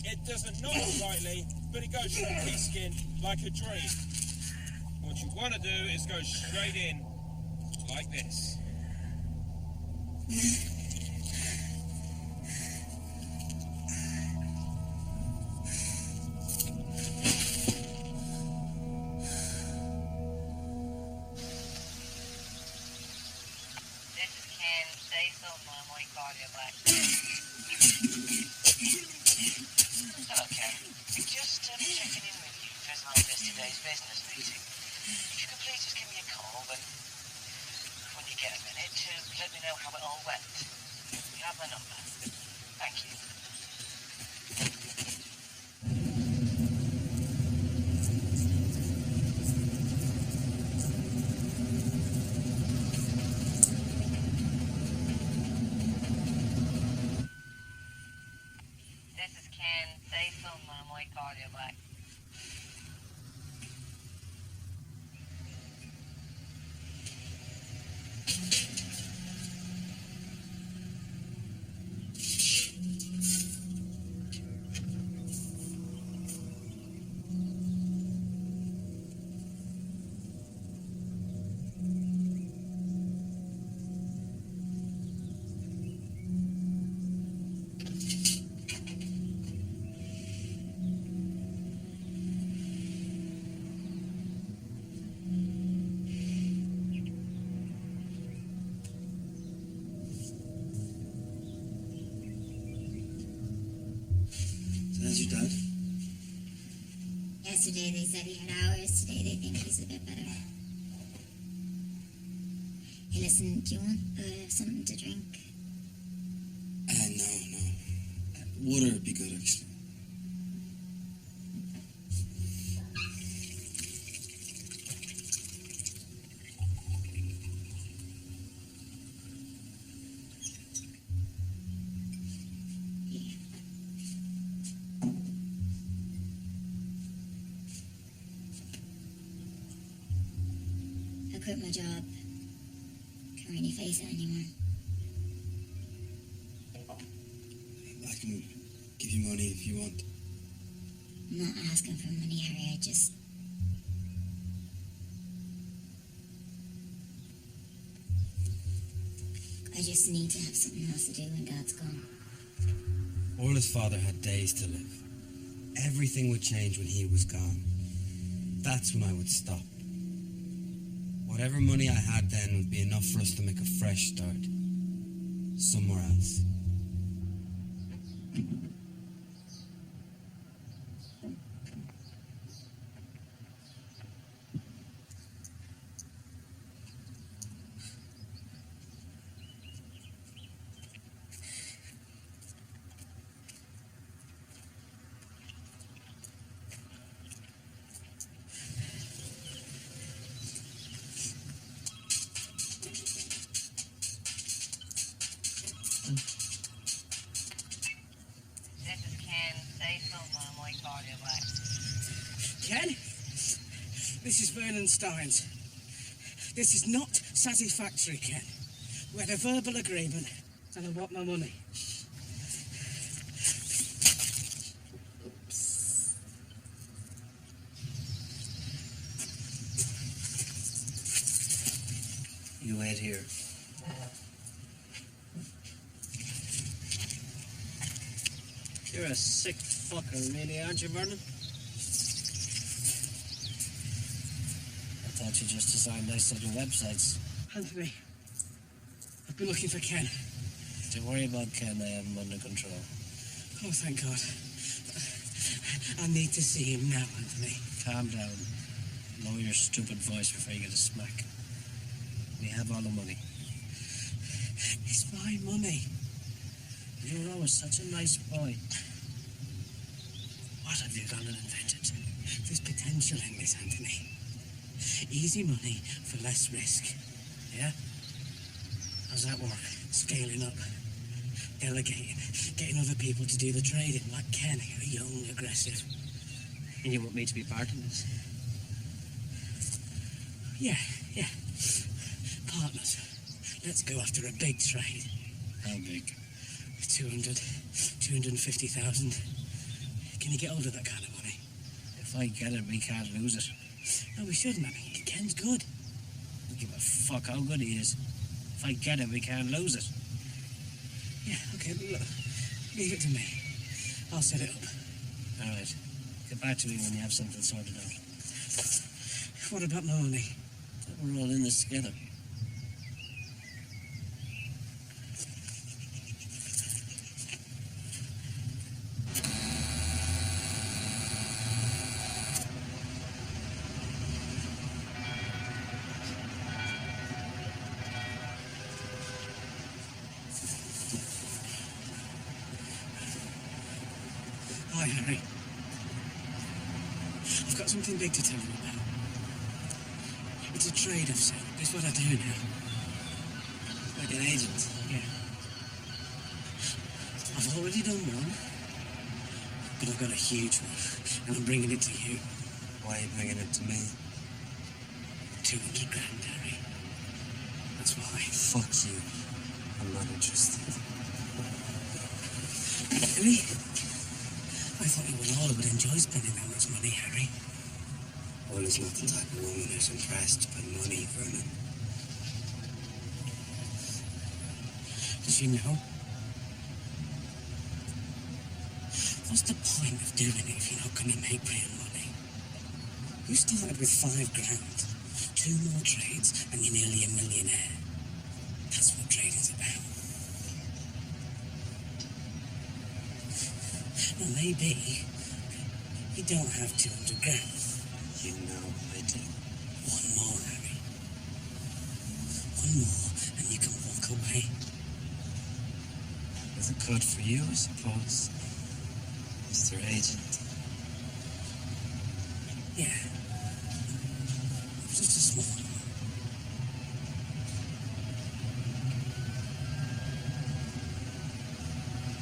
It doesn't knot tightly, but it goes through P-skin like a dream. What you want to do is go straight in, like this.
Hello, Ken. Just checking in with you as I missed today's business meeting. If you could please just give me a call when you get a minute to let me know how it all went. You have my number. Thank you.
This is Ken. Say something, I might call you back.
How's your dad?
Yesterday they said he had hours. Today they think he's a bit better. Hey, listen, do you want something to drink?
No. Water would be good, actually.
I quit my job. Can't really face it anymore.
can give you money if you want.
I'm not asking for money, Harry. I just need to have something else to do when Dad's gone.
Orla's father had days to live. Everything would change when he was gone. That's when I would stop. Whatever money I had then would be enough for us to make a fresh start. Somewhere else.
Ken? This is Vernon Steins. This is not satisfactory, Ken. We had a verbal agreement, and I want my money.
You wait here.
You're a sick fucker, really, aren't you, Vernon? I thought you just designed nice little websites.
Anthony, I've been looking for Ken.
Don't worry about Ken, I have him under control.
Oh, thank God. I need to see him now, Anthony.
Calm down. Lower your stupid voice before you get a smack. We have all the money.
It's my money.
You were always such a nice boy. What have you gone and invented?
There's potential in this, Anthony. Easy money for less risk.
Yeah? How's that work?
Scaling up. Delegating. Getting other people to do the trading, like Ken, young, aggressive.
And you want me to be part of this?
Yeah. Partners. Let's go after a big trade.
How big?
250,000. Can you get hold of that kind of money?
If I get it, we can't lose it.
No, we shouldn't. I mean, Ken's good.
I don't give a fuck how good he is. If I get it, we can't lose it.
Yeah, okay, look. Leave it to me. I'll set it up.
All right. Get back to me when you have something sorted out.
What about my money?
We're all in this together.
Hi, Harry. I've got something big to tell you about. It's a trade I've set up. It's what I do now.
Like an agent.
Yeah. I've already done one, but I've got a huge one, and I'm bringing it to you.
Why are you bringing it to me?
200 grand, Harry. That's why.
Fuck you. I'm not interested.
Really? I thought you and all would enjoy spending that much money, Harry.
Ola's not the type of woman who's impressed by money, Vernon.
Does she know? What's the point of doing it if you're not going to make real money? You started with 5 grand, 2 more trades, and you're nearly a millionaire. That's what trading's about. Well, maybe you don't have 200 grand.
You know I do.
One more, Harry. One more, and you can walk away.
Is it good for you, I suppose, Mr. Agent?
Yeah. Just a small one.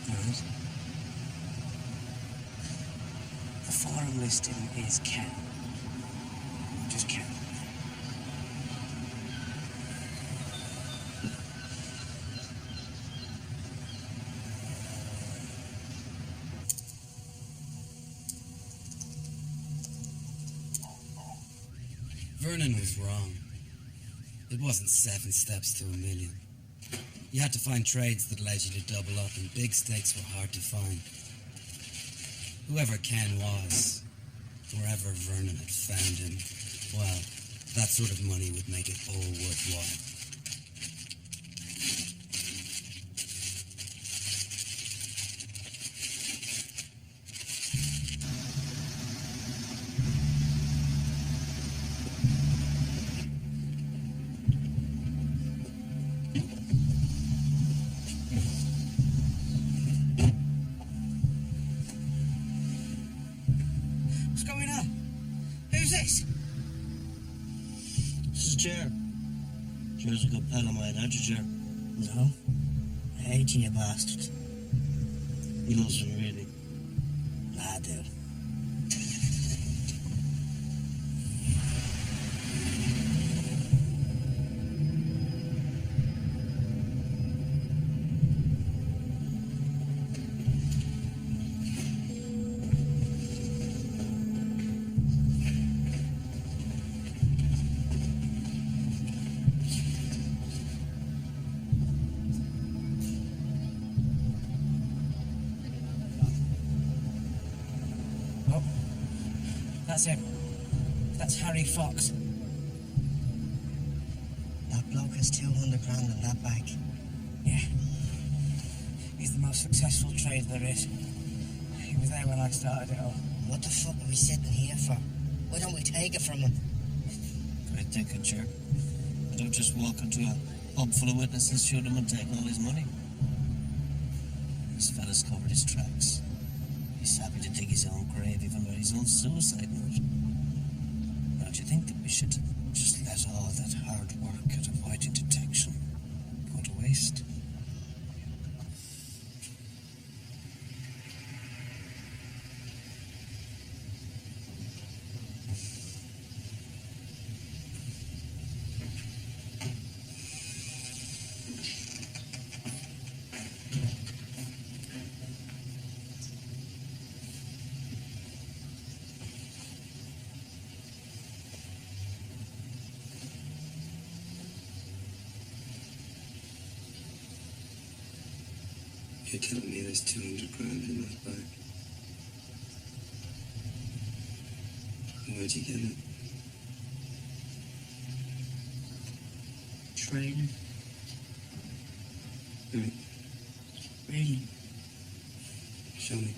Right.
The forum listing is Ken. Just Ken.
Vernon was wrong. It wasn't 7 steps to a million. You had to find trades that allowed you to double up, and big stakes were hard to find. Whoever Ken was, wherever Vernon had found him, well, that sort of money would make it all worthwhile.
What's going on? Who's this?
This is Jer. Jer's a good pal of mine, aren't you, Jer?
No. I hate you, bastard.
He loves me, really.
I do. Oh, that's him. That's Harry Fox.
That bloke has 200 grand in that bag.
Yeah. He's the most successful trader there is. He was there when I started it all.
What the fuck are we sitting here for? Why don't we take it from him?
Great thinking, Chair. I don't just walk into a pub full of witnesses, shoot him and take all his money. This fella's covered his tracks. He's happy to dig his own grave, even write his own suicide note. Don't you think that we should just let all that hard work at avoiding detection go to waste?
You're telling me there's 200 grand in that bag? Where'd you get it?
Trading.
Right.
Really?
Show me.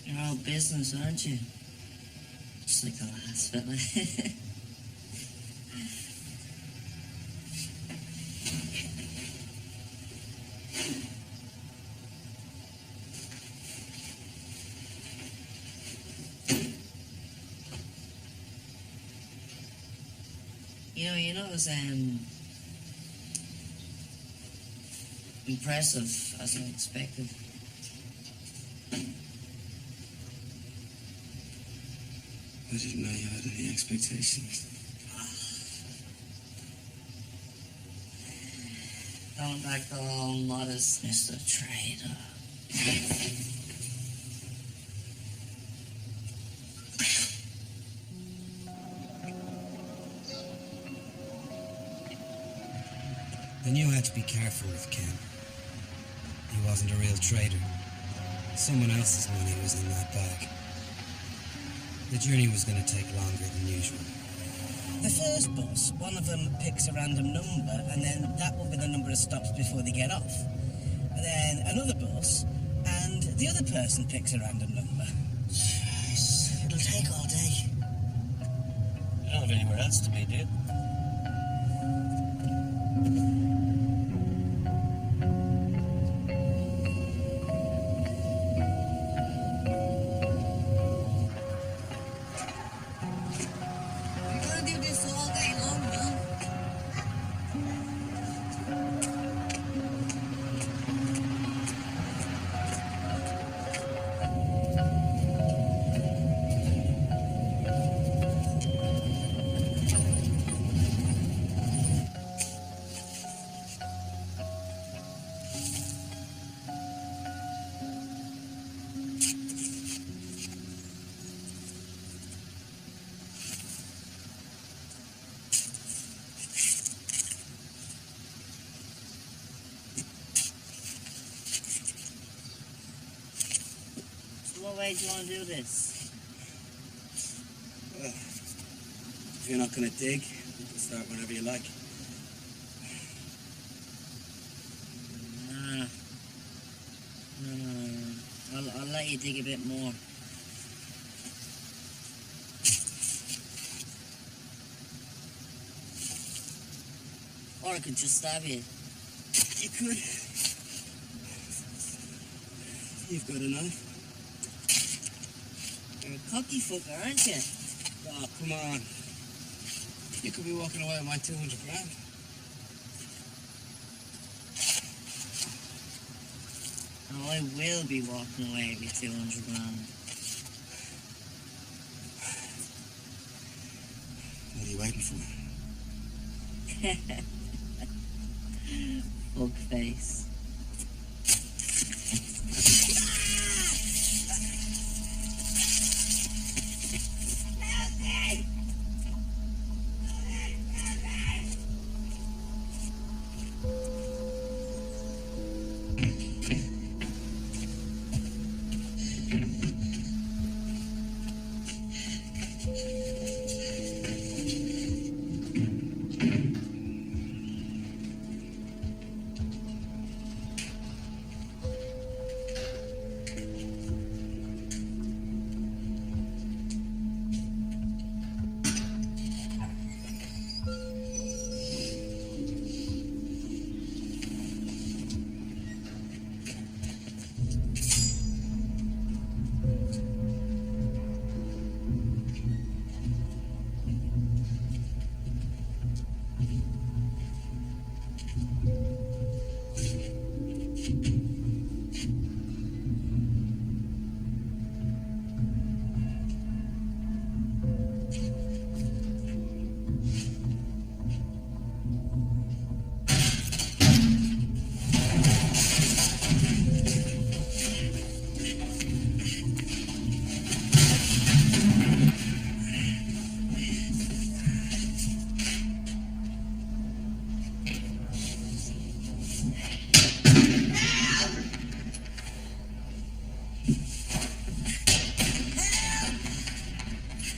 You're all business, aren't you? Just like the last fella. You know, it was impressive as I expected.
I didn't know you had any expectations.
Going back to all modest, Mr. Trader.
Then you had to be careful with Ken. He wasn't a real trader. Someone else's money was in that bag. The journey was going to take longer than usual.
The first bus, one of them picks a random number, and then that will be the number of stops before they get off. And then another bus, and the other person picks a random number.
Jeez, it'll take all day.
You don't have anywhere else to be, do you?
way do you want to do this?
Well, if you're not going to dig, you can start whenever you like.
I'll let you dig a bit more. Or I could just stab you.
You could. You've got a knife.
You're a cocky fucker, aren't you?
Oh, come on. You could be walking away with my 200 grand.
Oh, I will be walking away with 200 grand.
What are you waiting for?
Fuck face.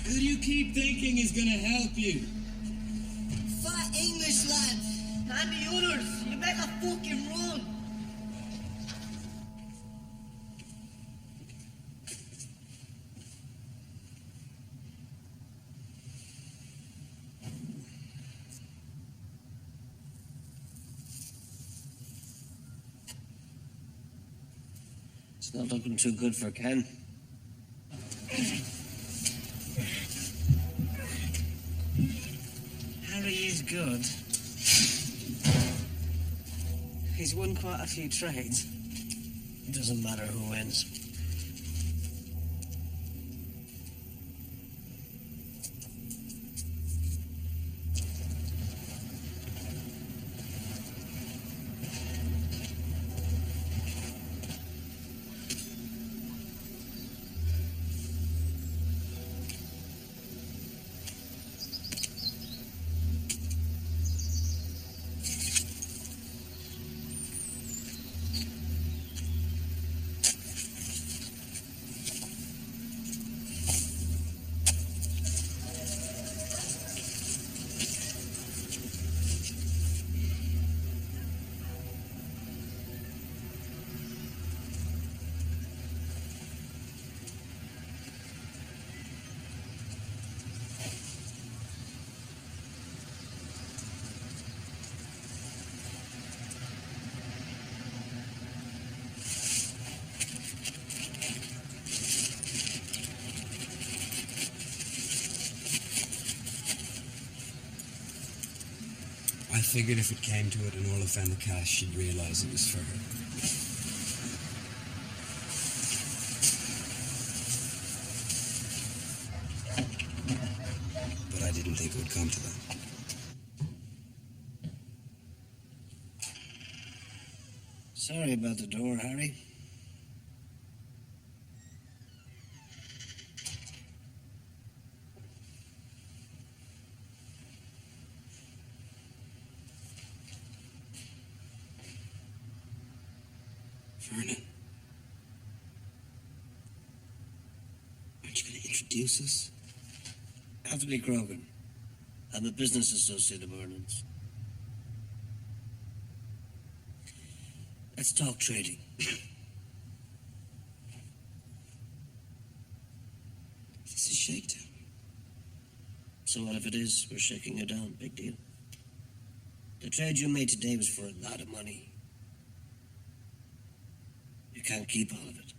Who do you keep thinking is gonna help you?
Fat English lad! And the others! You better fucking run!
It's not looking too good for Ken.
Harry is good. He's won quite a few trades.
It doesn't matter who wins.
I figured if it came to it and Orla found the cash, she'd realise it was for her. But I didn't think it would come to that.
Sorry about the door, Harry.
Vernon.
introduce us?
Anthony Krogan. I'm a business associate of Ireland's. Let's talk trading.
This is shakedown.
So what if it is? We're shaking it down. Big deal. The trade you made today was for a lot of money. You can't keep all of it.